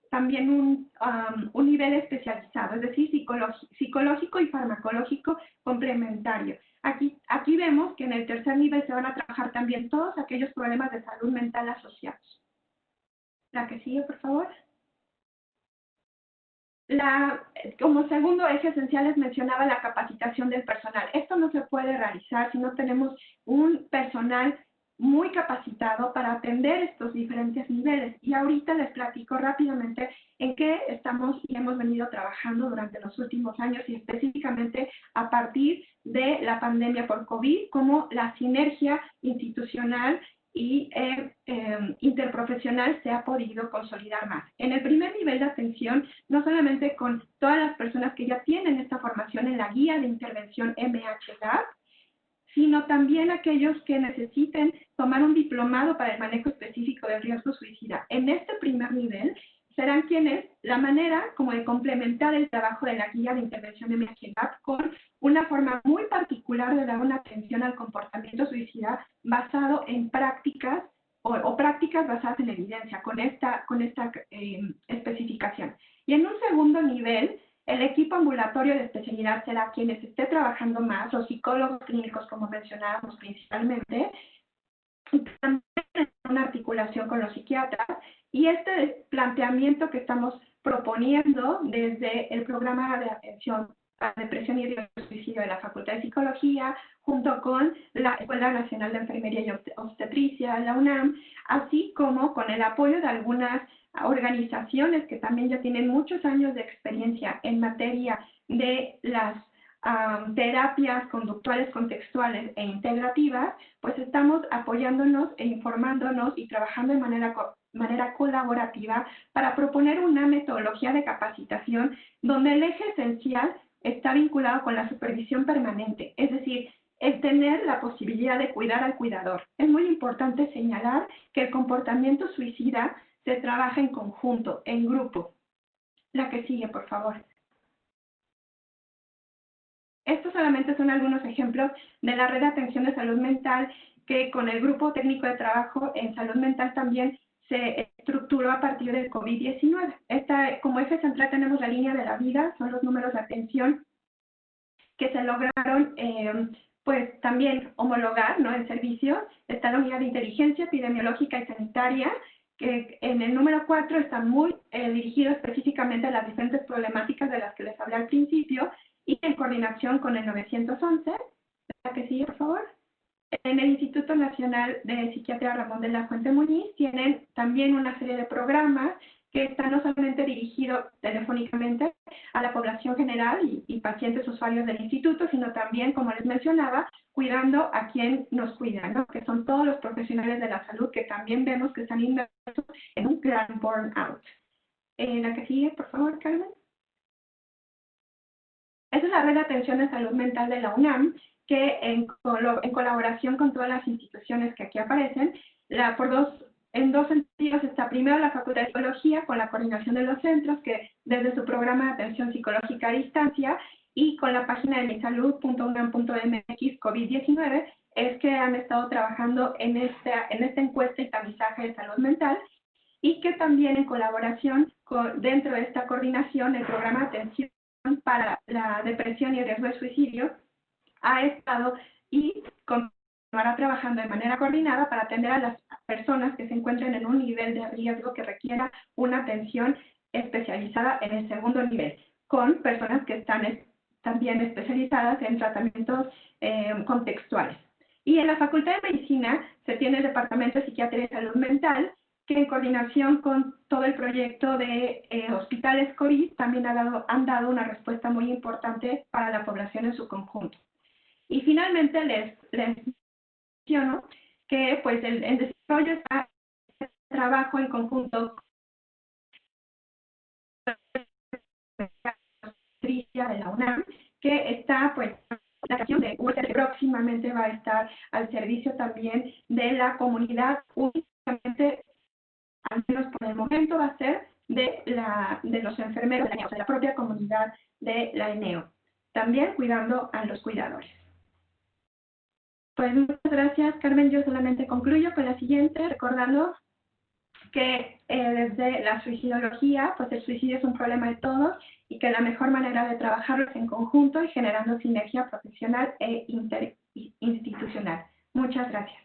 también un nivel especializado, es decir, psicológico y farmacológico complementario. Aquí vemos que en el tercer nivel se van a trabajar también todos aquellos problemas de salud mental asociados. La que sigue, por favor. Como segundo eje esencial les mencionaba la capacitación del personal. Esto no se puede realizar si no tenemos un personal muy capacitado para atender estos diferentes niveles. Y ahorita les platico rápidamente en qué estamos y hemos venido trabajando durante los últimos años y específicamente a partir de la pandemia por COVID, como la sinergia institucional y interprofesional se ha podido consolidar más. En el primer nivel de atención, no solamente con todas las personas que ya tienen esta formación en la guía de intervención MHLab, sino también aquellos que necesiten tomar un diplomado para el manejo específico del riesgo suicida. En este primer nivel serán quienes la manera como de complementar el trabajo de la guía de intervención MHLab con una forma muy particular de dar una atención al comportamiento suicida basado en prácticas o prácticas basadas en evidencia con esta especificación. Y en un segundo nivel, el equipo ambulatorio de especialidad será quienes esté trabajando más, los psicólogos clínicos, como mencionábamos principalmente, y también una articulación con los psiquiatras. Y este planteamiento que estamos proponiendo desde el programa de atención a depresión y riesgo de suicidio de la Facultad de Psicología, junto con la Escuela Nacional de Enfermería y Obstetricia, la UNAM, así como con el apoyo de algunas organizaciones que también ya tienen muchos años de experiencia en materia de las terapias conductuales, contextuales e integrativas, pues estamos apoyándonos e informándonos y trabajando de manera colaborativa para proponer una metodología de capacitación donde el eje esencial está vinculado con la supervisión permanente, es decir, el tener la posibilidad de cuidar al cuidador. Es muy importante señalar que el comportamiento suicida se trabaja en conjunto, en grupo. La que sigue, por favor. Estos solamente son algunos ejemplos de la red de atención de salud mental que con el grupo técnico de trabajo en salud mental también se estructuró a partir del COVID-19. Como eje central tenemos la línea de la vida, son los números de atención que se lograron pues también homologar, ¿no?, en servicios. Está la unidad de inteligencia epidemiológica y sanitaria, que en el número 4 está muy dirigido específicamente a las diferentes problemáticas de las que les hablé al principio, y en coordinación con el 911. La que sigue, por favor. En el Instituto Nacional de Psiquiatría Ramón de la Fuente Muñiz tienen también una serie de programas que están no solamente dirigidos telefónicamente a la población general y pacientes usuarios del instituto, sino también, como les mencionaba, cuidando a quien nos cuida, ¿no?, que son todos los profesionales de la salud que también vemos que están inmersos en un gran burnout. La que sigue, por favor, Carmen. Esa es la red de atención de salud mental de la UNAM, que en colaboración con todas las instituciones que aquí aparecen, en dos sentidos está primero la Facultad de Psicología con la coordinación de los centros, que desde su programa de atención psicológica a distancia y con la página de misalud.unam.mx COVID-19, es que han estado trabajando en esta encuesta y tamizaje de salud mental, y que también en colaboración dentro de esta coordinación, el programa de atención para la depresión y el riesgo de suicidio ha estado y continuará trabajando de manera coordinada para atender a las personas que se encuentren en un nivel de riesgo que requiera una atención especializada en el segundo nivel, con personas que están también especializadas en tratamientos contextuales. Y en la Facultad de Medicina se tiene el Departamento de Psiquiatría y Salud Mental, que en coordinación con todo el proyecto de hospitales COVID también han dado una respuesta muy importante para la población en su conjunto. Y finalmente les menciono que pues el desarrollo está en trabajo en conjunto con la de la UNAM, que está pues la acción de USR próximamente va a estar al servicio también de la comunidad, únicamente, al menos por el momento, va a ser de los enfermeros de la ENEO, de la propia comunidad de la ENEO, también cuidando a los cuidadores. Pues muchas gracias, Carmen. Yo solamente concluyo con la siguiente, recordando que desde la suicidología, pues el suicidio es un problema de todos y que la mejor manera de trabajarlo es en conjunto y generando sinergia profesional e interinstitucional. Muchas gracias.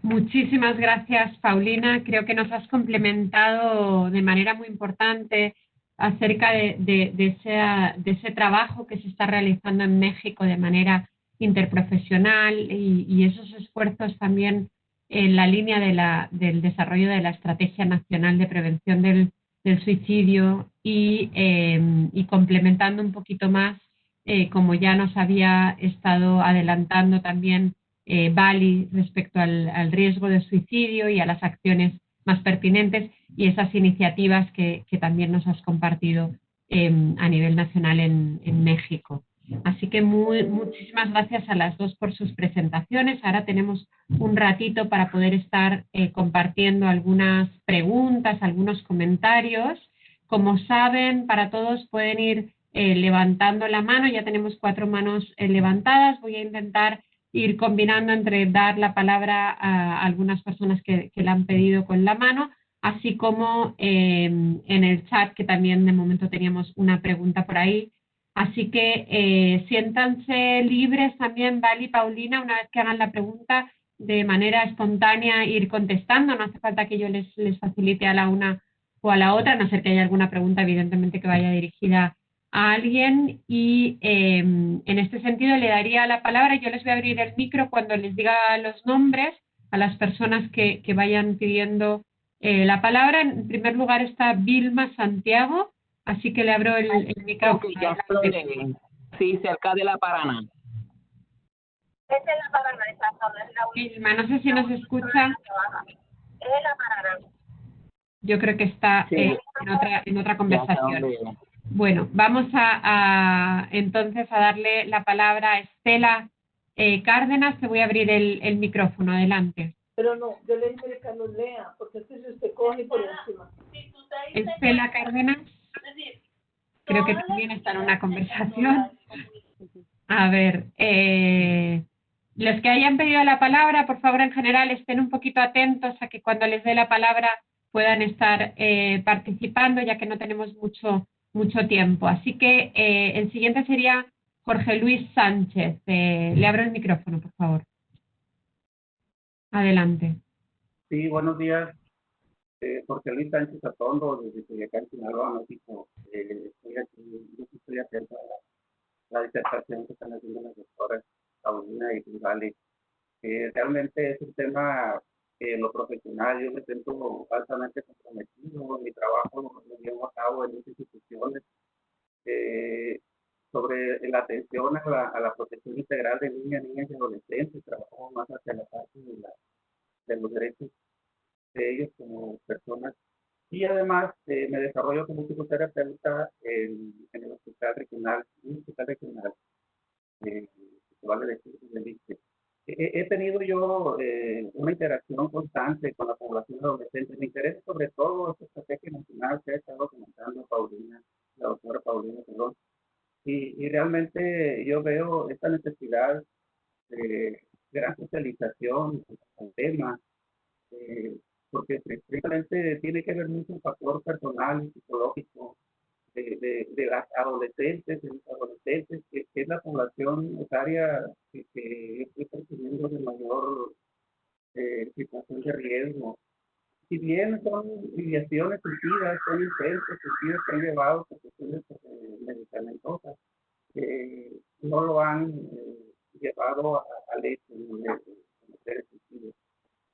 Muchísimas gracias, Paulina. Creo que nos has complementado de manera muy importante acerca de ese trabajo que se está realizando en México de manera interprofesional y esos esfuerzos también en la línea del desarrollo de la Estrategia Nacional de Prevención del Suicidio y complementando un poquito más como ya nos había estado adelantando también Bali respecto al riesgo de suicidio y a las acciones más pertinentes y esas iniciativas que también nos has compartido a nivel nacional en México. Así que muchísimas gracias a las dos por sus presentaciones. Ahora tenemos un ratito para poder estar compartiendo algunas preguntas, algunos comentarios. Como saben, para todos pueden ir levantando la mano. Ya tenemos 4 manos levantadas. Voy a intentar ir combinando entre dar la palabra a algunas personas que la han pedido con la mano, así como en el chat, que también de momento teníamos una pregunta por ahí. Así que siéntanse libres también, Vali y Paulina, una vez que hagan la pregunta, de manera espontánea ir contestando. No hace falta que yo les facilite a la una o a la otra, a no ser que haya alguna pregunta, evidentemente, que vaya dirigida a alguien. Y en este sentido le daría la palabra. Yo les voy a abrir el micro cuando les diga los nombres a las personas que vayan pidiendo la palabra. En primer lugar está Vilma Santiago. Así que le abro el micrófono. Ok, ya estoy. Sí, cerca de La Paraná. Es en La Paraná, exacto, no es la única. Vilma, no sé si nos escucha. Es en La Paraná. Yo creo que está Sí. en otra conversación. Ya Bueno, vamos entonces a darle la palabra a Estela Cárdenas. Te voy a abrir el micrófono. Adelante. Pero no, yo le dije que Carlos lea, porque es que si usted coge por encima. Estela Cárdenas. Creo que también está en una conversación. A ver, los que hayan pedido la palabra, por favor, en general, estén un poquito atentos a que cuando les dé la palabra puedan estar participando, ya que no tenemos mucho tiempo. Así que el siguiente sería Jorge Luis Sánchez. Le abro el micrófono, por favor. Adelante. Sí, buenos días. Jorge Luis Sánchez Atondo, desde Culiacán, Sinaloa, México. Estoy haciendo la disertación que están haciendo las doctoras Paulina y Vale. Realmente es un tema en lo profesional. Yo me siento altamente comprometido. Mi trabajo lo llevo a cabo en muchas instituciones sobre la atención a la protección integral de niñas y adolescentes. Trabajo más hacia la parte de los derechos de ellos como personas. Y además me desarrollo como psicoterapeuta en el hospital regional, que vale decir del ISSSTE. He tenido yo una interacción constante con la población adolescente. Me interesa sobre todo esta estrategia nacional que ha estado comentando Paulina, la doctora Paulina, perdón. Y realmente yo veo esta necesidad de gran socialización al tema, porque precisamente tiene que ver mucho el factor personal y psicológico de las adolescentes, de los adolescentes, que es la población etaria que estoy percibiendo de mayor situación de riesgo. Si bien son ideaciones suicidas, son intentos suicidas que han llevado a cuestiones medicamentosas, no lo han llevado al hecho de cometer suicidio.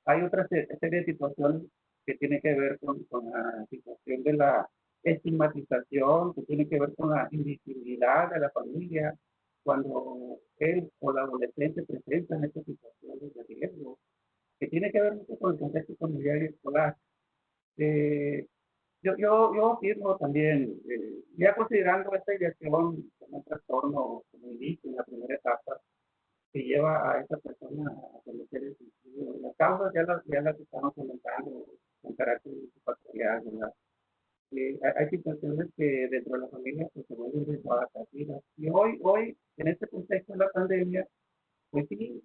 Hay otra serie de situaciones que tiene que ver con la situación de la estigmatización, que tiene que ver con la invisibilidad de la familia cuando él o la adolescente presentan estas situaciones de riesgo, que tiene que ver mucho con el contexto familiar y escolar. Yo afirmo también, ya considerando esta ideación como un trastorno, como indicio en la primera etapa, que lleva a esa persona a cometer el suicidio. Las causas ya las estamos comentando con carácter factorial, ¿verdad? Hay situaciones que dentro de la familia pues, se vuelven desadaptativas. Y hoy, en este contexto de la pandemia, pues sí,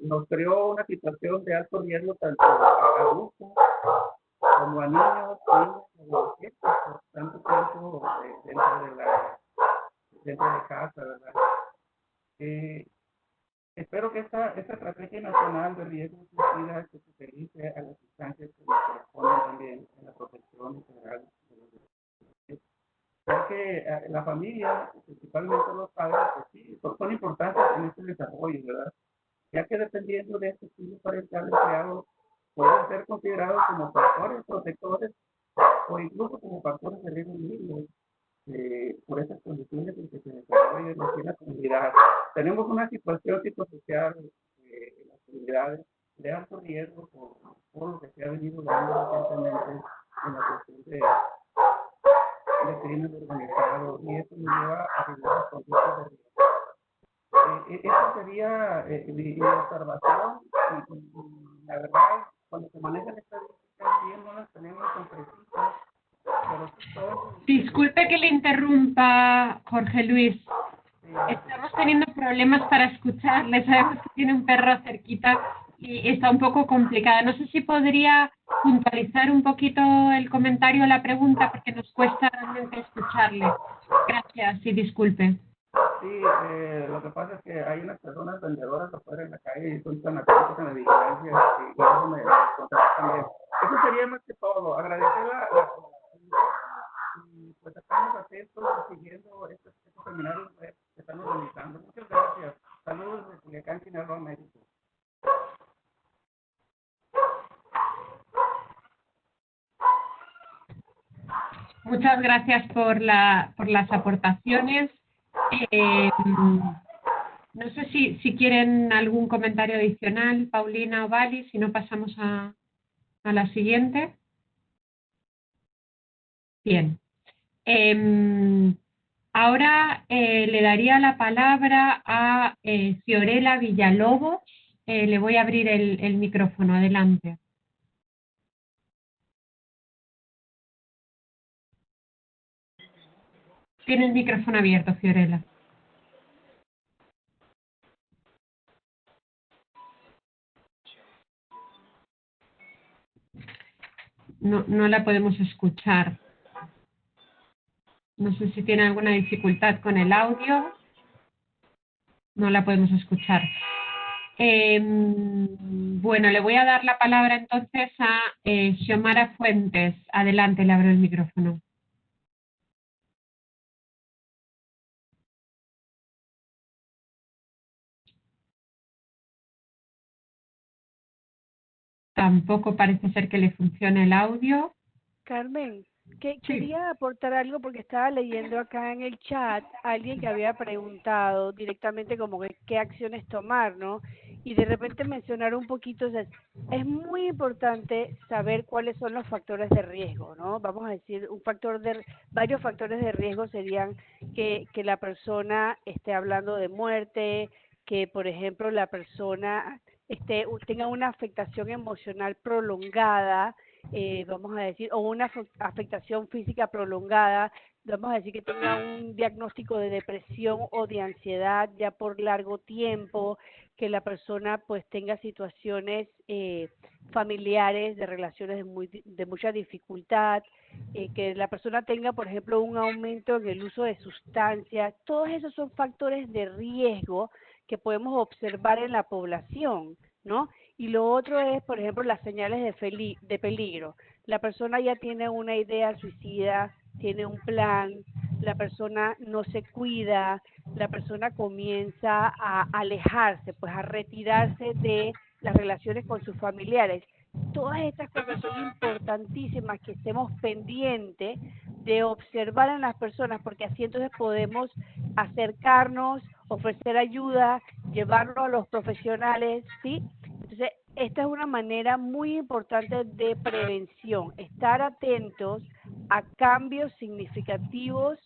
nos creó una situación de alto riesgo tanto a adultos como a niños, adolescentes, por tanto tiempo dentro de casa, ¿verdad? Espero que esta estrategia nacional de riesgos suicidas que se utilice a las instancias que nos corresponden también en la protección integral de los derechos. Porque la familia, principalmente los padres, pues sí, son importantes en este desarrollo, ¿verdad? Ya que dependiendo de este estilo parental empleado, pueden ser considerados como factores protectores o incluso como factores de riesgo mismos. por esas condiciones en que se desarrollan aquí en la comunidad. Tenemos una situación psicosocial en las comunidades de alto riesgo por lo que se ha venido dando recientemente en la cuestión de crimen organizado, y eso nos lleva a diversas conductas de riesgo. Esa sería mi observación, y la verdad, cuando se manejan estadísticas bien no las tenemos tan precisas, pero sí son... Disculpe que le interrumpa, Jorge Luis. Estamos teniendo problemas para escucharle. Sabemos que tiene un perro cerquita y está un poco complicada. No sé si podría puntualizar un poquito el comentario o la pregunta, porque nos cuesta realmente escucharle. Gracias y disculpe. Sí, lo que pasa es que hay unas personas vendedoras afuera en la calle y son tan atentos en la vigilancia y eso me contrata también. Eso sería más que todo. Agradecer y pues estamos atentos siguiendo estos seminarios que están organizando. Muchas gracias. Saludos desde Culiacán, Sinaloa, México. Muchas gracias por las aportaciones. No sé si quieren algún comentario adicional, Paulina o Vali, si no pasamos a la siguiente. Bien. Ahora le daría la palabra a Fiorella Villalobos. Le voy a abrir el micrófono. Adelante. Tiene el micrófono abierto, Fiorella. No la podemos escuchar. No sé si tiene alguna dificultad con el audio. No la podemos escuchar. Bueno, le voy a dar la palabra entonces a Xiomara Fuentes. Adelante, le abro el micrófono. Tampoco parece ser que le funcione el audio. Carmen, Sí. quería aportar algo porque estaba leyendo acá en el chat alguien que había preguntado directamente como que qué acciones tomar, ¿no? Y de repente mencionar un poquito, o sea, es muy importante saber cuáles son los factores de riesgo, ¿no? Vamos a decir, varios factores de riesgo serían que la persona esté hablando de muerte, que por ejemplo la persona tenga una afectación emocional prolongada, vamos a decir, o una afectación física prolongada, vamos a decir que tenga un diagnóstico de depresión o de ansiedad ya por largo tiempo, que la persona pues tenga situaciones familiares, de relaciones de mucha dificultad, que la persona tenga, por ejemplo, un aumento en el uso de sustancias. Todos esos son factores de riesgo que podemos observar en la población, ¿no? Y lo otro es, por ejemplo, las señales de peligro. La persona ya tiene una idea suicida, tiene un plan, la persona no se cuida, la persona comienza a alejarse, pues a retirarse de las relaciones con sus familiares. Todas estas cosas son importantísimas que estemos pendientes de observar en las personas, porque así entonces podemos acercarnos, ofrecer ayuda, llevarlo a los profesionales, ¿sí? Entonces, esta es una manera muy importante de prevención, estar atentos a cambios significativos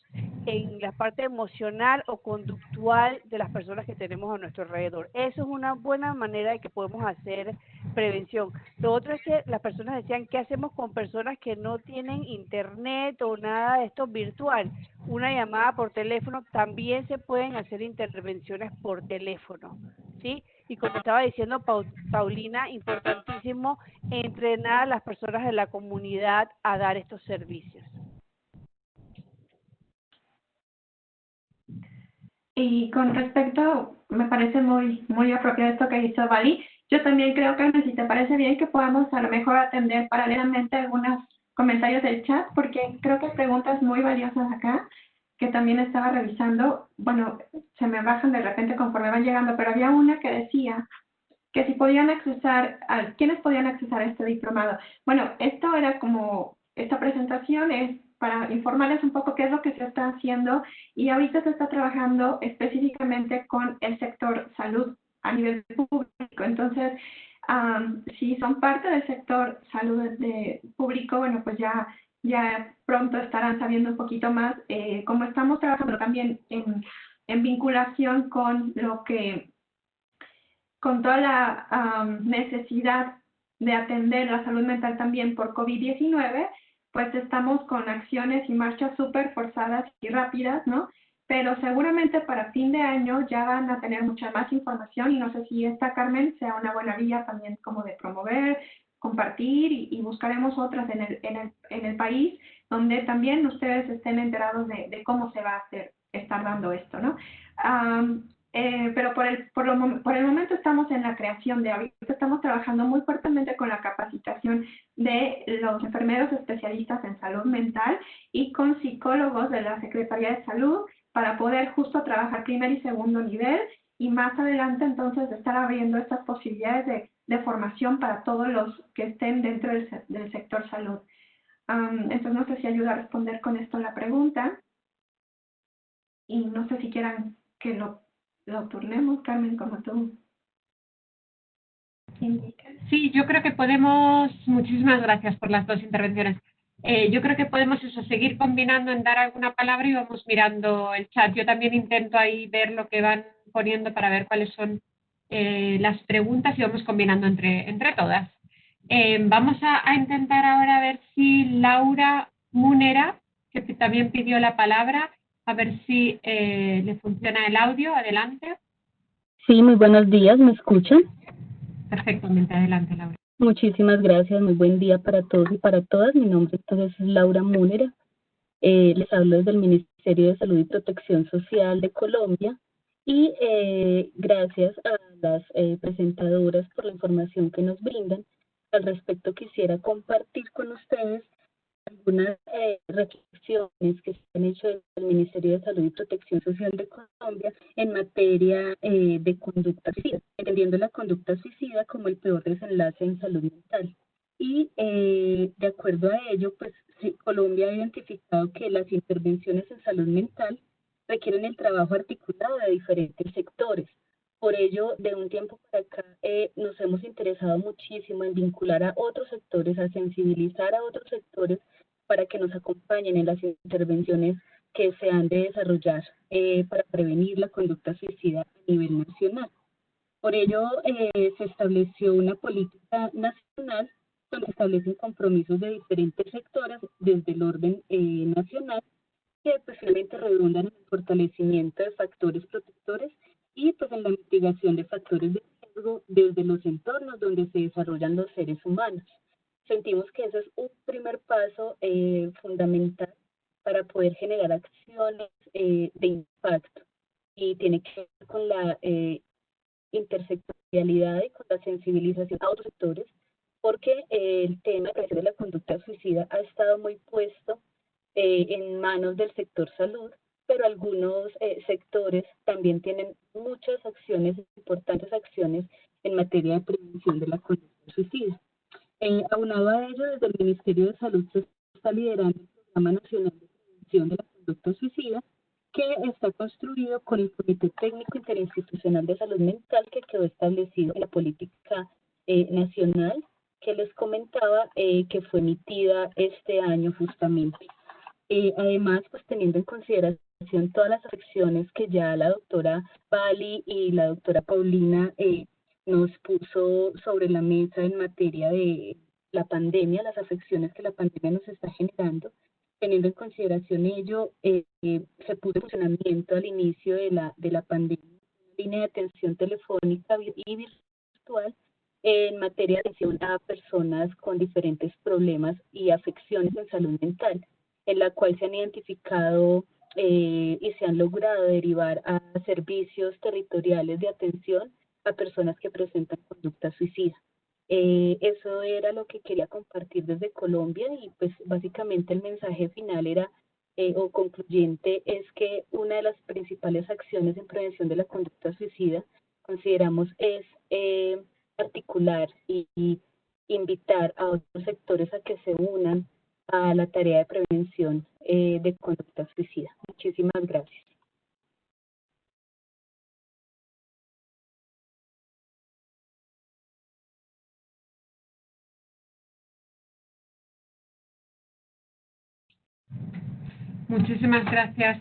en la parte emocional o conductual de las personas que tenemos a nuestro alrededor. Eso es una buena manera de que podemos hacer prevención. Lo otro es que las personas decían, ¿qué hacemos con personas que no tienen internet o nada de esto virtual? Una llamada por teléfono, también se pueden hacer intervenciones por teléfono, ¿sí? Y como estaba diciendo Paulina, importantísimo entrenar a las personas de la comunidad a dar estos servicios. Y con respecto, me parece muy apropiado esto que hizo Vali. Yo también creo que, si te parece bien, que podamos a lo mejor atender paralelamente algunos comentarios del chat, porque creo que hay preguntas muy valiosas acá, que también estaba revisando. Bueno, se me bajan de repente conforme van llegando, pero había una que decía que si podían accesar, ¿quiénes podían accesar a este diplomado? Bueno, esto era como, esta presentación es para informarles un poco qué es lo que se está haciendo, y ahorita se está trabajando específicamente con el sector salud a nivel público. Entonces, si son parte del sector salud público, bueno, pues ya pronto estarán sabiendo un poquito más. Como estamos trabajando también en vinculación con con toda la necesidad de atender la salud mental también por COVID-19, pues estamos con acciones y marchas súper forzadas y rápidas, ¿no? Pero seguramente para fin de año ya van a tener mucha más información, y no sé si esta, Carmen, sea una buena vía también como de promover, compartir, y buscaremos otras en el país donde también ustedes estén enterados de cómo se va a estar dando esto, ¿no? Pero por el momento estamos en la creación ahorita estamos trabajando muy fuertemente con la capacitación de los enfermeros especialistas en salud mental y con psicólogos de la Secretaría de Salud para poder justo trabajar primer y segundo nivel, y más adelante entonces estar abriendo estas posibilidades de formación para todos los que estén dentro del sector salud. Entonces no sé si ayuda a responder con esto la pregunta, y no sé si quieran que lo turnemos, Carmen, como tú indicas. Sí, yo creo que podemos, muchísimas gracias por las dos intervenciones. Yo creo que podemos eso, seguir combinando en dar alguna palabra y vamos mirando el chat. Yo también intento ahí ver lo que van poniendo para ver cuáles son las preguntas, y vamos combinando entre todas. Vamos a intentar ahora ver si Laura Munera, que también pidió la palabra, a ver si le funciona el audio. Adelante. Sí, muy buenos días, ¿me escuchan? Perfectamente, adelante, Laura. Muchísimas gracias, muy buen día para todos y para todas. Mi nombre entonces es Laura Múnera. Les hablo desde el Ministerio de Salud y Protección Social de Colombia, y gracias a las presentadoras por la información que nos brindan. Al respecto, quisiera compartir con ustedes algunas reflexiones que se han hecho desde el Ministerio de Salud y Protección Social de Colombia en materia de conducta suicida, entendiendo la conducta suicida como el peor desenlace en salud mental. Y de acuerdo a ello, pues sí, Colombia ha identificado que las intervenciones en salud mental requieren el trabajo articulado de diferentes sectores. Por ello, de un tiempo para acá, nos hemos interesado muchísimo en vincular a otros sectores, a sensibilizar a otros sectores para que nos acompañen en las intervenciones que se han de desarrollar para prevenir la conducta suicida a nivel nacional. Por ello, se estableció una política nacional donde se establecen compromisos de diferentes sectores desde el orden nacional, que pues finalmente redundan en el fortalecimiento de factores protectores y pues en la mitigación de factores de riesgo desde los entornos donde se desarrollan los seres humanos. Sentimos que ese es un primer paso fundamental para poder generar acciones de impacto, y tiene que ver con la intersectorialidad y con la sensibilización a otros sectores, porque el tema de prevención de la conducta suicida ha estado muy puesto en manos del sector salud, pero algunos sectores también tienen muchas acciones, importantes acciones en materia de prevención de la conducta suicida. Aunado a ello, desde el Ministerio de Salud se está liderando el Programa Nacional de Prevención de la Conducta Suicida, que está construido con el Comité Técnico Interinstitucional de Salud Mental, que quedó establecido en la política nacional que les comentaba, que fue emitida este año justamente. Además, pues teniendo en consideración todas las afecciones que ya la doctora Pali y la doctora Paulina nos puso sobre la mesa en materia de la pandemia, las afecciones que la pandemia nos está generando, teniendo en consideración ello, se puso en funcionamiento al inicio de la pandemia una línea de atención telefónica y virtual en materia de atención a personas con diferentes problemas y afecciones en salud mental, en la cual se han identificado y se han logrado derivar a servicios territoriales de atención a personas que presentan conducta suicida. Eso era lo que quería compartir desde Colombia, y pues básicamente el mensaje final era, o concluyente, es que una de las principales acciones en prevención de la conducta suicida consideramos es articular y invitar a otros sectores a que se unan a la tarea de prevención de conducta suicida. Muchísimas gracias. Muchísimas gracias,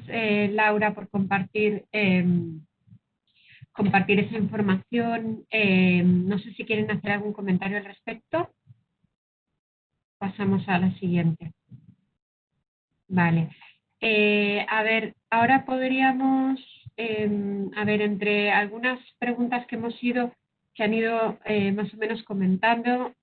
Laura, por compartir esa información. No sé si quieren hacer algún comentario al respecto. Pasamos a la siguiente. Vale. A ver, ahora podríamos, a ver, entre algunas preguntas que han ido más o menos comentando,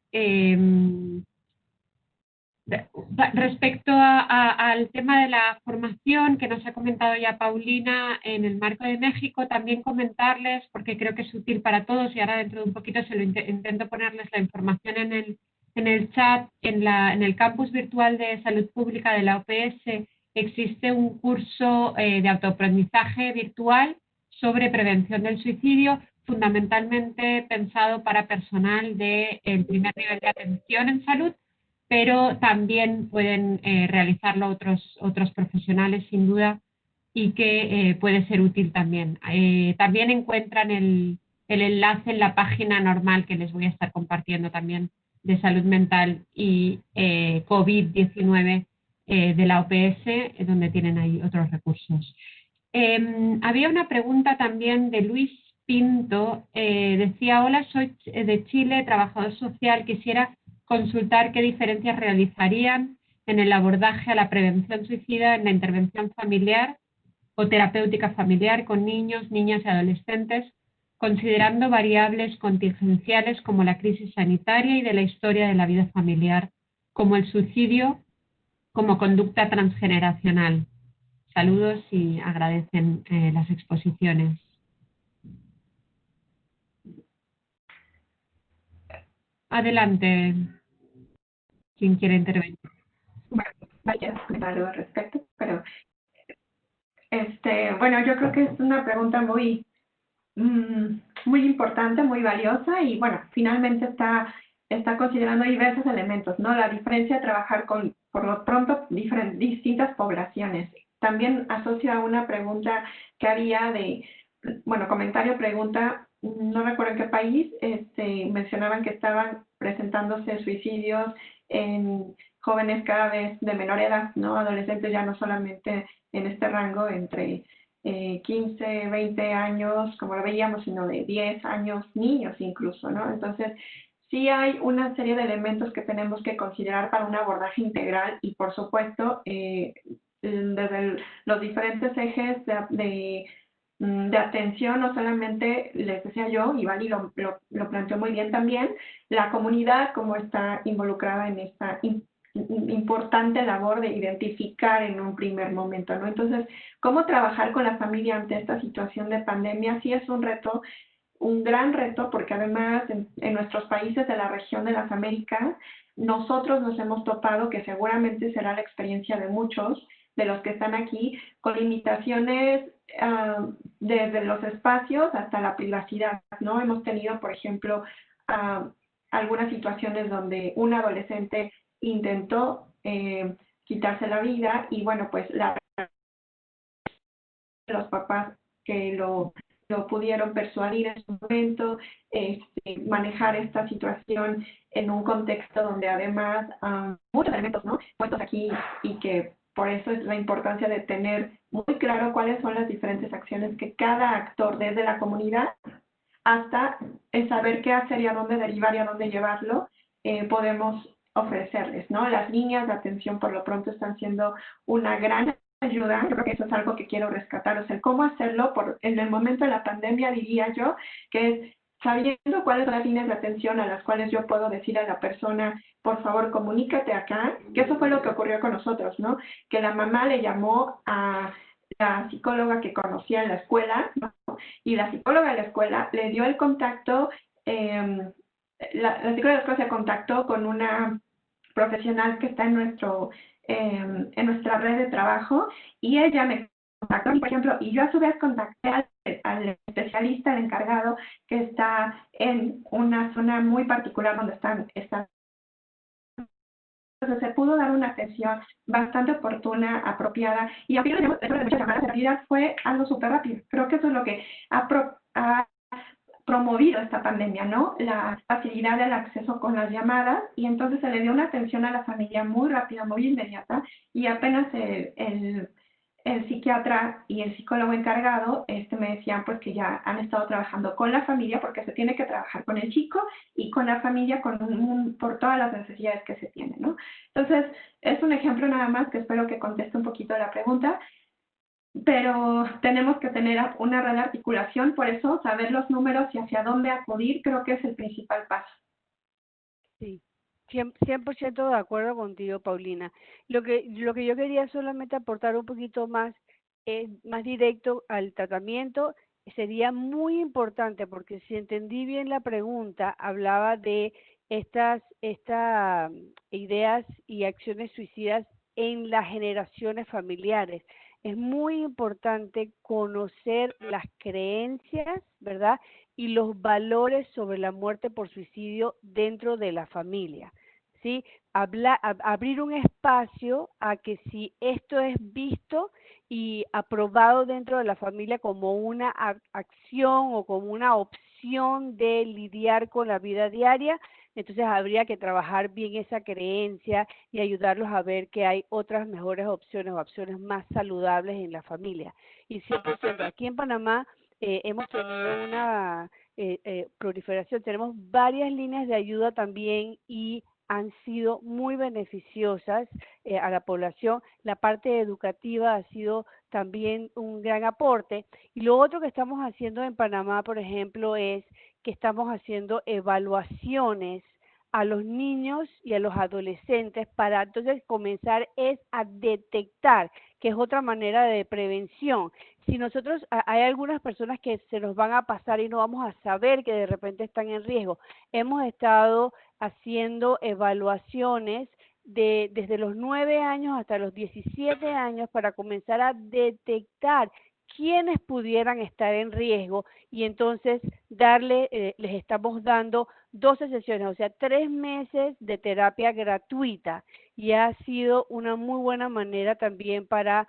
respecto al tema de la formación que nos ha comentado ya Paulina en el marco de México, también comentarles, porque creo que es útil para todos y ahora dentro de un poquito intento ponerles la información en el chat, en el campus virtual de salud pública de la OPS existe un curso de autoaprendizaje virtual sobre prevención del suicidio, fundamentalmente pensado para personal del primer nivel de atención en salud, pero también pueden realizarlo otros profesionales sin duda y que puede ser útil también. También encuentran el enlace en la página normal que les voy a estar compartiendo también de salud mental y COVID-19 de la OPS, donde tienen ahí otros recursos. Había una pregunta también de Luis Pinto, decía: hola, soy de Chile, trabajador social, quisiera consultar qué diferencias realizarían en el abordaje a la prevención suicida en la intervención familiar o terapéutica familiar con niños, niñas y adolescentes, considerando variables contingenciales como la crisis sanitaria y de la historia de la vida familiar, como el suicidio como conducta transgeneracional. Saludos y agradecen las exposiciones. Adelante, quien quiera intervenir. Bueno, vaya algo al respecto, pero bueno, yo creo que es una pregunta muy importante, muy valiosa y bueno, finalmente está considerando diversos elementos, ¿no? La diferencia de trabajar con, por lo pronto, distintas poblaciones. También asocio a una pregunta que había comentario, pregunta, no recuerdo en qué país, mencionaban que estaban presentándose suicidios en jóvenes cada vez de menor edad, ¿no? Adolescentes, ya no solamente en este rango entre 15, 20 años, como lo veíamos, sino de 10 años, niños incluso, ¿no? Entonces, sí hay una serie de elementos que tenemos que considerar para un abordaje integral y, por supuesto, desde los diferentes ejes de atención, no solamente, les decía yo, y Vali lo planteó muy bien también, la comunidad como está involucrada en esta importante labor de identificar en un primer momento, ¿no? Entonces, ¿cómo trabajar con la familia ante esta situación de pandemia? Sí es un reto, un gran reto, porque además en nuestros países de la región de las Américas, nosotros nos hemos topado, que seguramente será la experiencia de muchos de los que están aquí, con limitaciones desde los espacios hasta la privacidad, ¿no? Hemos tenido, por ejemplo, algunas situaciones donde un adolescente intentó quitarse la vida y bueno, pues los papás que lo pudieron persuadir en su momento, manejar esta situación en un contexto donde además muchos elementos, ¿no?, puestos aquí, y que por eso es la importancia de tener muy claro cuáles son las diferentes acciones que cada actor, desde la comunidad hasta saber qué hacer y a dónde derivar y a dónde llevarlo, podemos ofrecerles, ¿no? Las líneas de atención por lo pronto están siendo una gran ayuda. Yo creo que eso es algo que quiero rescatar, o sea, cómo hacerlo en el momento de la pandemia, diría yo, que es sabiendo cuáles son las líneas de atención a las cuales yo puedo decir a la persona, por favor, comunícate acá, que eso fue lo que ocurrió con nosotros, ¿no? Que la mamá le llamó a la psicóloga que conocía en la escuela, ¿no? Y la psicóloga de la escuela le dio el contacto, la psicóloga de la escuela se contactó con una profesional que está en nuestra red de trabajo, y ella me contactó, por ejemplo, y yo a su vez contacté al especialista, el encargado, que está en una zona muy particular donde están Entonces se pudo dar una atención bastante oportuna, apropiada, y aunque no tenemos muchas llamadas, en realidad fue algo súper rápido. Creo que eso es lo que ha promovido esta pandemia, ¿no? La facilidad del acceso con las llamadas, y entonces se le dio una atención a la familia muy rápida, muy inmediata, y apenas el psiquiatra y el psicólogo encargado me decían pues que ya han estado trabajando con la familia, porque se tiene que trabajar con el chico y con la familia por todas las necesidades que se tienen, ¿no? Entonces, es un ejemplo nada más que espero que conteste un poquito la pregunta, pero tenemos que tener una red de articulación, por eso saber los números y hacia dónde acudir creo que es el principal paso. Sí, 100% de acuerdo contigo, Paulina. Lo que yo quería solamente aportar un poquito más, más directo al tratamiento, sería muy importante, porque si entendí bien la pregunta, hablaba de estas ideas y acciones suicidas en las generaciones familiares. Es muy importante conocer las creencias, ¿verdad? Y los valores sobre la muerte por suicidio dentro de la familia, ¿sí? Abrir un espacio a que si esto es visto y aprobado dentro de la familia como una acción o como una opción de lidiar con la vida diaria, entonces habría que trabajar bien esa creencia y ayudarlos a ver que hay otras mejores opciones o opciones más saludables en la familia. Y 100%, aquí en Panamá hemos tenido una proliferación, tenemos varias líneas de ayuda también y han sido muy beneficiosas a la población. La parte educativa ha sido también un gran aporte. Y lo otro que estamos haciendo en Panamá, por ejemplo, es que estamos haciendo evaluaciones a los niños y a los adolescentes para entonces comenzar a detectar, que es otra manera de prevención. Si nosotros, hay algunas personas que se nos van a pasar y no vamos a saber que de repente están en riesgo. Hemos estado haciendo evaluaciones desde los 9 años hasta los 17 años para comenzar a detectar quiénes pudieran estar en riesgo, y entonces les estamos dando 12 sesiones, o sea, 3 meses de terapia gratuita, y ha sido una muy buena manera también para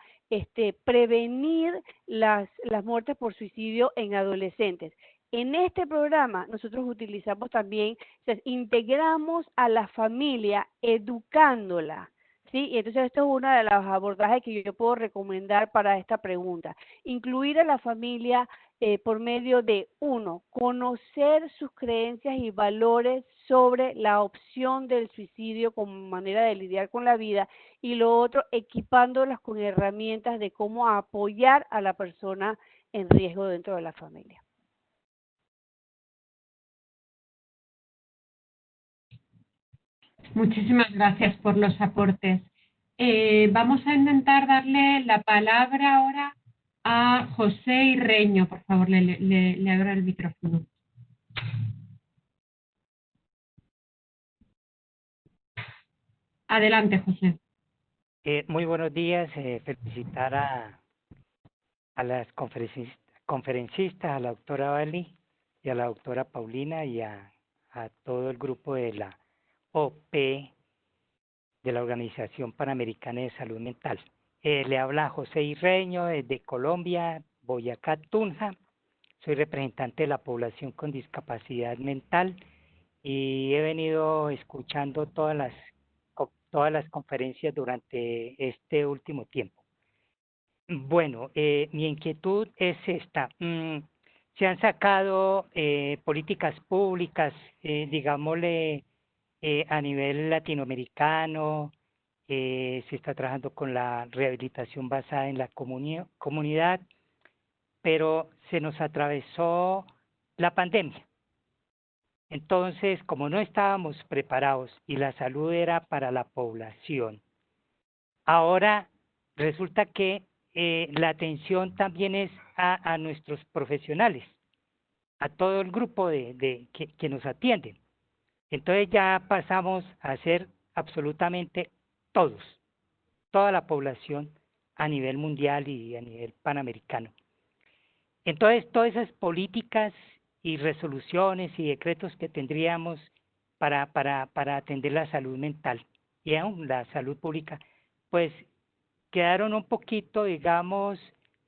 prevenir las muertes por suicidio en adolescentes. En este programa nosotros utilizamos también, o sea, integramos a la familia educándola, ¿sí? Y entonces esto es uno de los abordajes que yo puedo recomendar para esta pregunta. Incluir a la familia por medio de, uno, conocer sus creencias y valores sobre la opción del suicidio como manera de lidiar con la vida, y lo otro, equipándolas con herramientas de cómo apoyar a la persona en riesgo dentro de la familia. Muchísimas gracias por los aportes. Vamos a intentar darle la palabra ahora a José Irreño. Por favor, le abro el micrófono. Adelante, José. Muy buenos días. Felicitar a las conferencistas, a la doctora Vali y a la doctora Paulina y a todo el grupo de la OP, de la Organización Panamericana de Salud Mental. Le habla José Irreño desde Colombia, Boyacá, Tunja. Soy representante de la población con discapacidad mental y he venido escuchando todas las conferencias durante este último tiempo. Bueno, mi inquietud es esta. Se han sacado políticas públicas, digámosle, a nivel latinoamericano. Se está trabajando con la rehabilitación basada en la comunidad, pero se nos atravesó la pandemia. Entonces, como no estábamos preparados y la salud era para la población, ahora resulta que la atención también es a nuestros profesionales, a todo el grupo que nos atienden. Entonces ya pasamos a ser absolutamente todos, toda la población a nivel mundial y a nivel panamericano. Entonces, todas esas políticas y resoluciones y decretos que tendríamos para atender la salud mental y aún la salud pública, pues quedaron un poquito, digamos,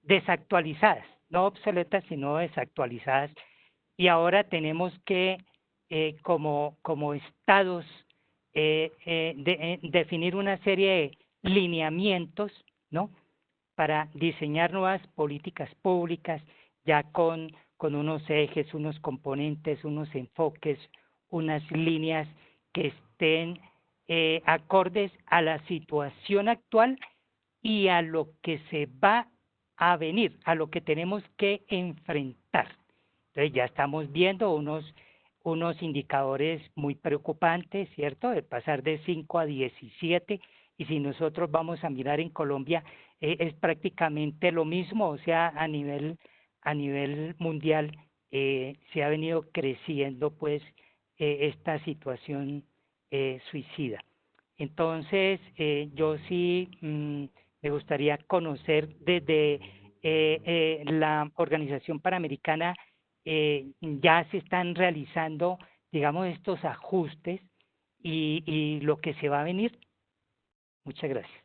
desactualizadas, no obsoletas, sino desactualizadas, y ahora tenemos que, como estados, definir una serie de lineamientos, ¿no?, para diseñar nuevas políticas públicas, ya con unos ejes, unos componentes, unos enfoques, unas líneas que estén acordes a la situación actual y a lo que se va a venir, a lo que tenemos que enfrentar. Entonces ya estamos viendo unos indicadores muy preocupantes, ¿cierto?, de pasar de 5 a 17, y si nosotros vamos a mirar en Colombia, es prácticamente lo mismo, o sea, a nivel mundial se ha venido creciendo pues esta situación suicida. Entonces, yo sí me gustaría conocer desde la Organización Panamericana, ya se están realizando, digamos, estos ajustes y lo que se va a venir. Muchas gracias.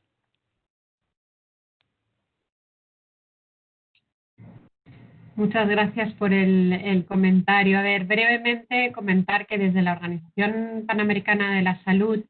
Muchas gracias por el comentario. A ver, brevemente comentar que desde la Organización Panamericana de la Salud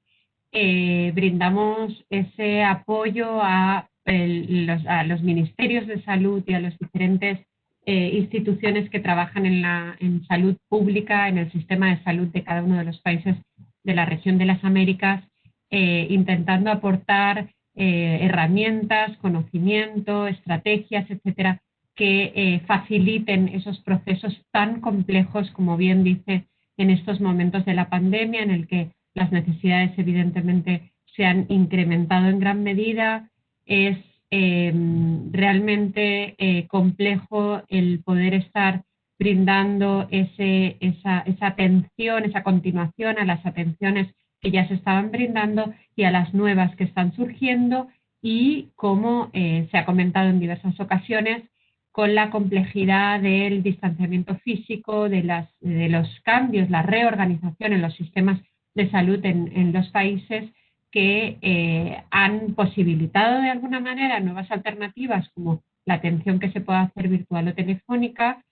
brindamos ese apoyo a los ministerios de salud y a las diferentes instituciones que trabajan en salud pública, en el sistema de salud de cada uno de los países de la región de las Américas, intentando aportar herramientas, conocimiento, estrategias, etcétera, que faciliten esos procesos tan complejos, como bien dice, en estos momentos de la pandemia, en el que las necesidades evidentemente se han incrementado en gran medida. Es realmente complejo el poder estar brindando esa atención, esa continuación a las atenciones que ya se estaban brindando y a las nuevas que están surgiendo, y como se ha comentado en diversas ocasiones, con la complejidad del distanciamiento físico, de los cambios, la reorganización en los sistemas de salud en los países, que han posibilitado de alguna manera nuevas alternativas, como la atención que se puede hacer virtual o telefónica,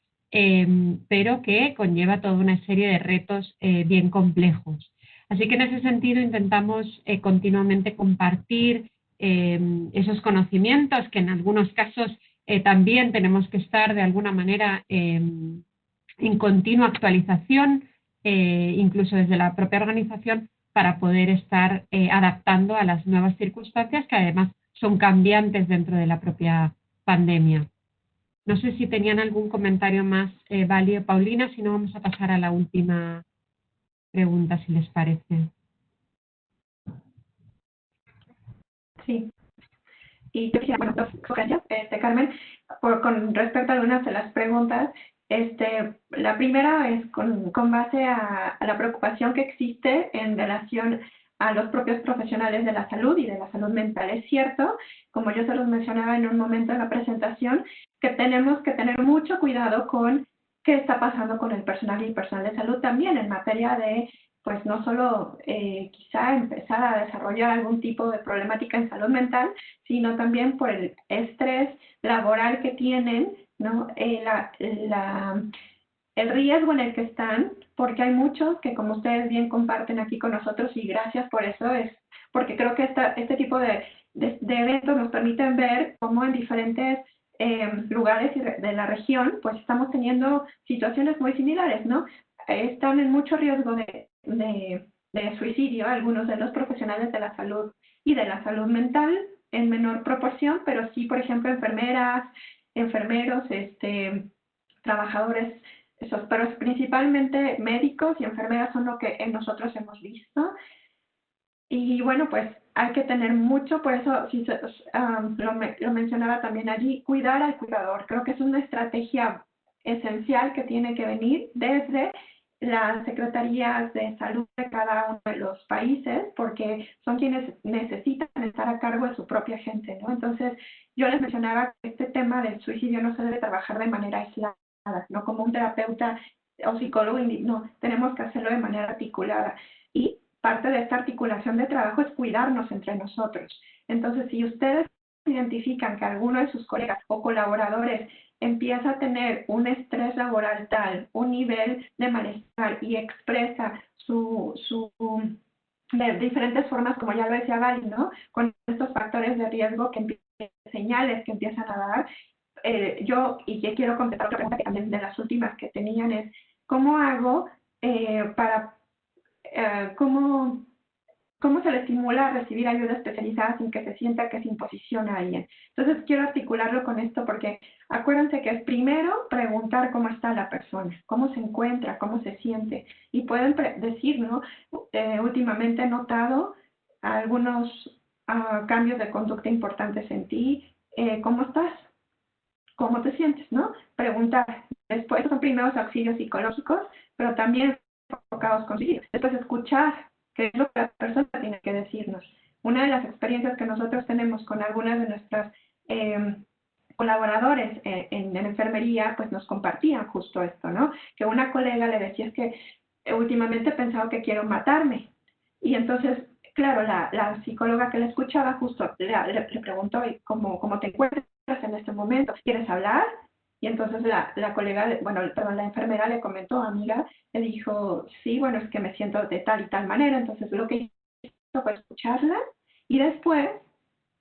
pero que conlleva toda una serie de retos bien complejos. Así que en ese sentido intentamos continuamente compartir esos conocimientos, que en algunos casos también tenemos que estar de alguna manera en continua actualización, incluso desde la propia organización, para poder estar adaptando a las nuevas circunstancias, que además son cambiantes dentro de la propia pandemia. No sé si tenían algún comentario más, Vali o Paulina, si no vamos a pasar a la última pregunta, si les parece. Sí. Y yo quisiera, bueno, dos gracias, Carmen, con respecto a algunas de las preguntas. La primera es con base a la preocupación que existe en relación a los propios profesionales de la salud y de la salud mental. Es cierto, como yo se los mencionaba en un momento de la presentación, que tenemos que tener mucho cuidado con qué está pasando con el personal y el personal de salud también en materia de, pues no solo quizá empezar a desarrollar algún tipo de problemática en salud mental, sino también por el estrés laboral que tienen, ¿no? El riesgo en el que están, porque hay muchos que, como ustedes bien comparten aquí con nosotros, y gracias por eso, es porque creo que este tipo de eventos nos permiten ver cómo en diferentes lugares de la región, pues estamos teniendo situaciones muy similares, ¿no? Están en mucho riesgo de suicidio algunos de los profesionales de la salud y de la salud mental, en menor proporción, pero sí, por ejemplo, enfermeras, enfermeros, trabajadores, pero principalmente médicos y enfermeras son lo que nosotros hemos visto. Y bueno, pues hay que tener mucho, por eso lo mencionaba también allí, cuidar al cuidador. Creo que es una estrategia esencial que tiene que venir desde las secretarías de salud de cada uno de los países, porque son quienes necesitan estar a cargo de su propia gente, ¿no? Entonces, yo les mencionaba que este tema del suicidio no se debe trabajar de manera aislada, no como un terapeuta o psicólogo, no, tenemos que hacerlo de manera articulada. Y parte de esta articulación de trabajo es cuidarnos entre nosotros. Entonces, si ustedes identifican que alguno de sus colegas o colaboradores empieza a tener un estrés laboral tal, un nivel de malestar y expresa de diferentes formas, como ya lo decía Gali, ¿no? Con estos factores de riesgo señales que empiezan a dar, yo, y que quiero contestar otra pregunta que también de las últimas que tenían es, ¿cómo hago cómo se le estimula a recibir ayuda especializada sin que se sienta que se imposición a alguien? Entonces quiero articularlo con esto porque acuérdense que es primero preguntar cómo está la persona, cómo se encuentra, cómo se siente. Y pueden decir, ¿no? Últimamente he notado algunos cambios de conducta importantes en ti. ¿Cómo estás? ¿Cómo te sientes? ¿No? Preguntar. Después son primeros auxilios psicológicos, pero también enfocados con sí. Después escuchar, que es lo que la persona tiene que decirnos. Una de las experiencias que nosotros tenemos con algunas de nuestras colaboradores en enfermería, pues nos compartían justo esto, ¿no? Que una colega le decía, es que últimamente he pensado que quiero matarme. Y entonces, claro, la psicóloga que le escuchaba justo le preguntó, ¿cómo te encuentras en este momento? ¿Quieres hablar? Y entonces la colega, la enfermera le comentó, amiga, le dijo, sí, bueno, es que me siento de tal y tal manera. Entonces lo que hizo fue escucharla y después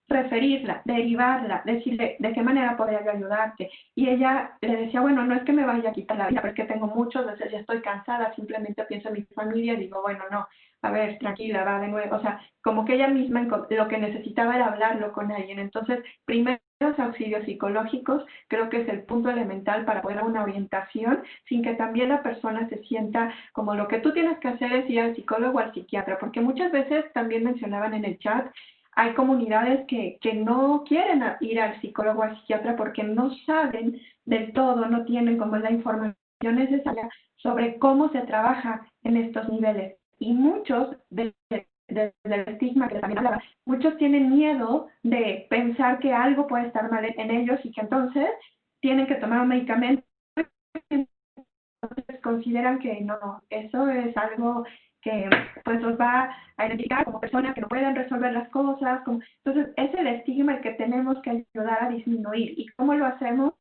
referirla, derivarla, decirle de qué manera podría yo ayudarte. Y ella le decía, bueno, no es que me vaya a quitar la vida, pero es que tengo muchos veces, ya estoy cansada, simplemente pienso en mi familia y digo, bueno, no, a ver, tranquila, va de nuevo. O sea, como que ella misma lo que necesitaba era hablarlo con alguien. Entonces, primero, los auxilios psicológicos creo que es el punto elemental para poder dar una orientación sin que también la persona se sienta como lo que tú tienes que hacer es ir al psicólogo o al psiquiatra, porque muchas veces también mencionaban en el chat, hay comunidades que no quieren ir al psicólogo o al psiquiatra porque no saben del todo, no tienen como la información necesaria sobre cómo se trabaja en estos niveles. Y muchos del estigma que también hablaba, muchos tienen miedo de pensar que algo puede estar mal en ellos y que entonces tienen que tomar un medicamento. Entonces consideran que no, eso es algo que pues los va a identificar como personas que no pueden resolver las cosas. Entonces es el estigma el que tenemos que ayudar a disminuir. ¿Y cómo lo hacemos?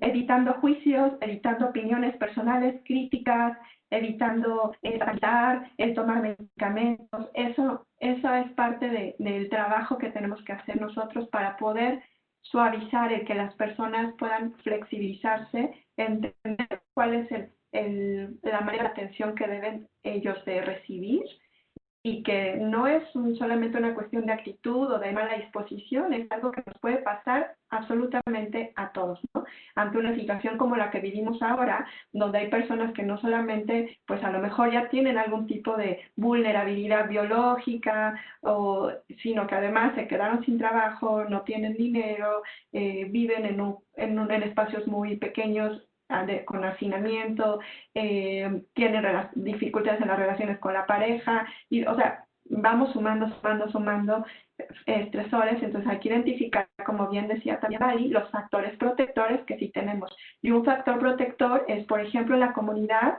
Evitando juicios, evitando opiniones personales, críticas, evitando tratar, el tomar medicamentos. Eso es parte del trabajo que tenemos que hacer nosotros para poder suavizar el que las personas puedan flexibilizarse, entender cuál es la manera de atención que deben ellos de recibir y que no es solamente una cuestión de actitud o de mala disposición, es algo que nos puede pasar absolutamente a todos, ¿no? Ante una situación como la que vivimos ahora, donde hay personas que no solamente, pues a lo mejor ya tienen algún tipo de vulnerabilidad biológica, sino que además se quedaron sin trabajo, no tienen dinero, viven en espacios muy pequeños, con hacinamiento, tienen dificultades en las relaciones con la pareja, y, o sea, vamos sumando estresores. Entonces hay que identificar, como bien decía también Gali, los factores protectores que sí tenemos. Y un factor protector es, por ejemplo, la comunidad,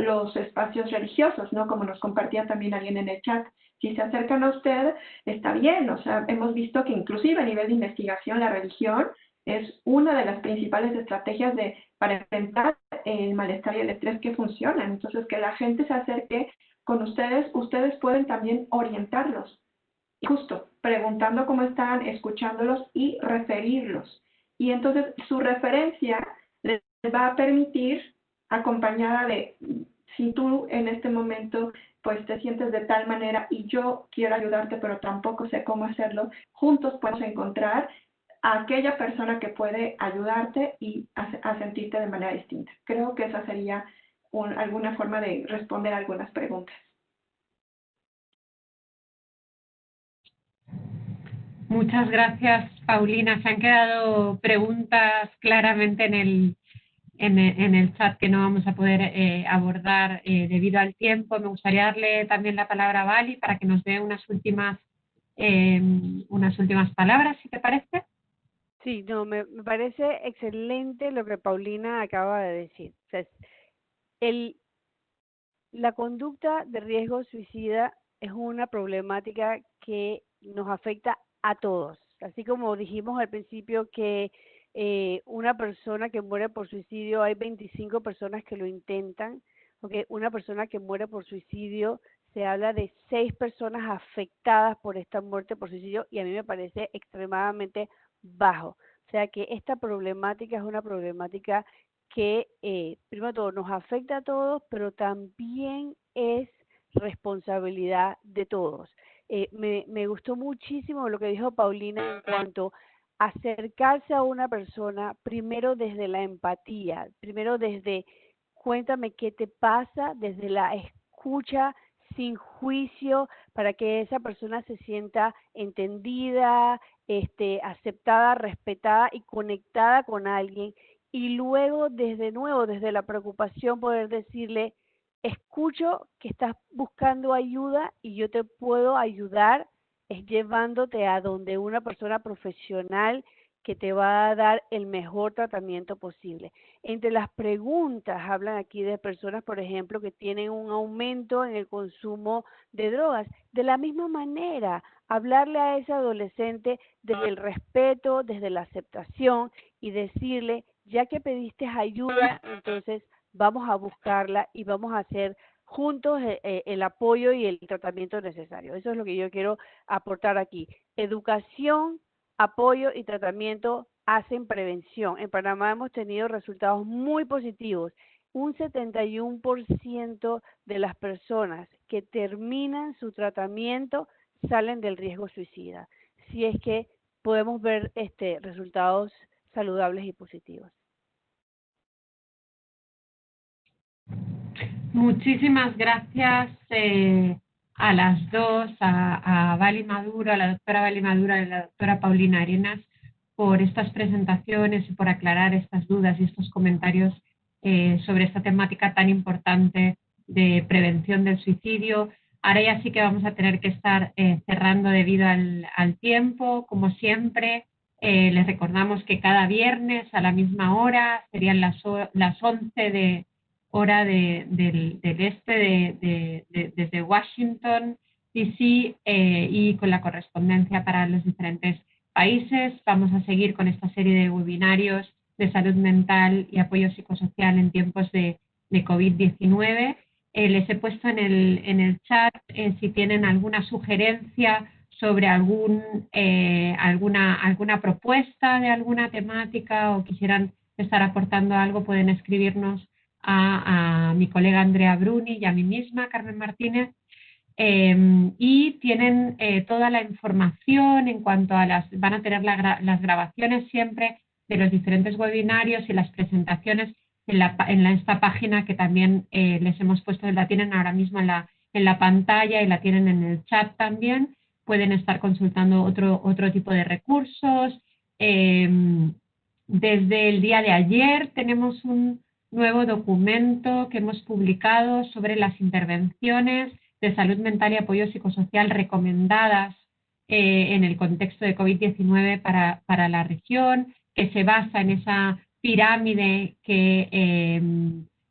los espacios religiosos, ¿no? Como nos compartía también alguien en el chat. Si se acercan a usted, está bien. O sea, hemos visto que inclusive a nivel de investigación la religión es una de las principales estrategias para enfrentar el malestar y el estrés que funcionan. Entonces, que la gente se acerque con ustedes pueden también orientarlos. Y justo, preguntando cómo están, escuchándolos y referirlos. Y entonces su referencia les va a permitir, acompañada de, si tú en este momento pues te sientes de tal manera y yo quiero ayudarte, pero tampoco sé cómo hacerlo, juntos podemos encontrar a aquella persona que puede ayudarte y a sentirte de manera distinta. Creo que esa sería alguna forma de responder a algunas preguntas. Muchas gracias, Paulina. Se han quedado preguntas claramente en el chat que no vamos a poder abordar debido al tiempo. Me gustaría darle también la palabra a Vali para que nos dé unas últimas palabras, si te parece. Sí, no, me parece excelente lo que Paulina acaba de decir. O sea, La conducta de riesgo suicida es una problemática que nos afecta a todos. Así como dijimos al principio que una persona que muere por suicidio, hay 25 personas que lo intentan, porque una persona que muere por suicidio, se habla de 6 personas afectadas por esta muerte por suicidio, y a mí me parece extremadamente bajo. O sea que esta problemática es una problemática que, primero de todo, nos afecta a todos, pero también es responsabilidad de todos. Me gustó muchísimo lo que dijo Paulina en cuanto a acercarse a una persona, primero desde la empatía, primero desde cuéntame qué te pasa, desde la escucha sin juicio, para que esa persona se sienta entendida, aceptada, respetada y conectada con alguien, y luego desde nuevo, desde la preocupación, poder decirle, escucho que estás buscando ayuda y yo te puedo ayudar, es llevándote a donde una persona profesional que te va a dar el mejor tratamiento posible. Entre las preguntas, hablan aquí de personas, por ejemplo, que tienen un aumento en el consumo de drogas. De la misma manera, hablarle a ese adolescente desde el respeto, desde la aceptación, y decirle, ya que pediste ayuda, entonces vamos a buscarla y vamos a hacer juntos el apoyo y el tratamiento necesario. Eso es lo que yo quiero aportar aquí. Educación, apoyo y tratamiento hacen prevención. En Panamá hemos tenido resultados muy positivos. Un 71% de las personas que terminan su tratamiento salen del riesgo suicida, si es que podemos ver resultados saludables y positivos. Muchísimas gracias a las dos, a Vali Maduro, a la doctora Vali Maduro y a la doctora Paulina Arenas, por estas presentaciones y por aclarar estas dudas y estos comentarios sobre esta temática tan importante de prevención del suicidio. Ahora ya sí que vamos a tener que estar cerrando debido al tiempo, como siempre. Les recordamos que cada viernes a la misma hora, serían las 11 de hora del este desde Washington DC, y con la correspondencia para los diferentes países. Vamos a seguir con esta serie de webinarios de salud mental y apoyo psicosocial en tiempos de COVID-19. Les he puesto en el chat si tienen alguna sugerencia sobre alguna propuesta de alguna temática o quisieran estar aportando algo, pueden escribirnos a mi colega Andrea Bruni y a mí misma, Carmen Martínez, y tienen toda la información en cuanto a van a tener las grabaciones siempre de los diferentes webinarios y las presentaciones en esta página que también les hemos puesto, la tienen ahora mismo en la pantalla y la tienen en el chat también. Pueden estar consultando otro tipo de recursos. Desde el día de ayer tenemos un nuevo documento que hemos publicado sobre las intervenciones de salud mental y apoyo psicosocial recomendadas en el contexto de COVID-19 para la región, que se basa en esa pirámide que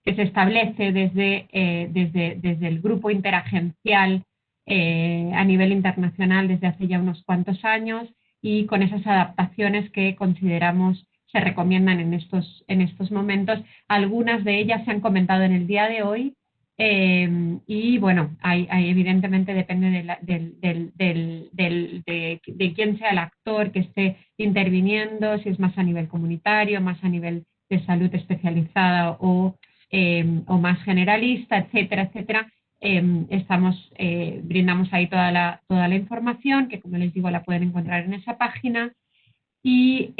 se establece desde el grupo interagencial a nivel internacional desde hace ya unos cuantos años, y con esas adaptaciones que consideramos se recomiendan en estos momentos. Algunas de ellas se han comentado en el día de hoy, y bueno, evidentemente depende de quién sea el actor que esté interviniendo, si es más a nivel comunitario, más a nivel de salud especializada o más generalista, etcétera, etcétera. Brindamos ahí toda la información, que como les digo la pueden encontrar en esa página. Y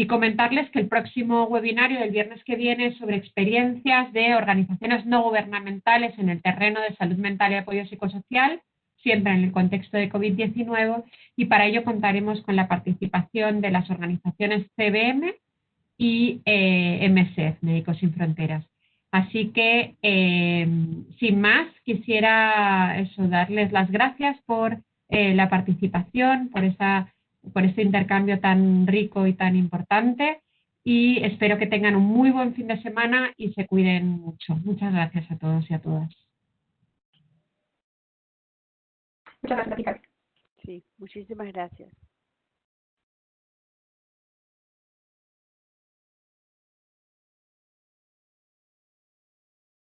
comentarles que el próximo webinario del viernes que viene es sobre experiencias de organizaciones no gubernamentales en el terreno de salud mental y apoyo psicosocial, siempre en el contexto de COVID-19, y para ello contaremos con la participación de las organizaciones CBM y MSF, Médicos Sin Fronteras. Así que, sin más, quisiera darles las gracias por la participación, por este intercambio tan rico y tan importante, y espero que tengan un muy buen fin de semana y se cuiden mucho. Muchas gracias a todos y a todas. Muchas gracias, Carmen. Sí, muchísimas gracias.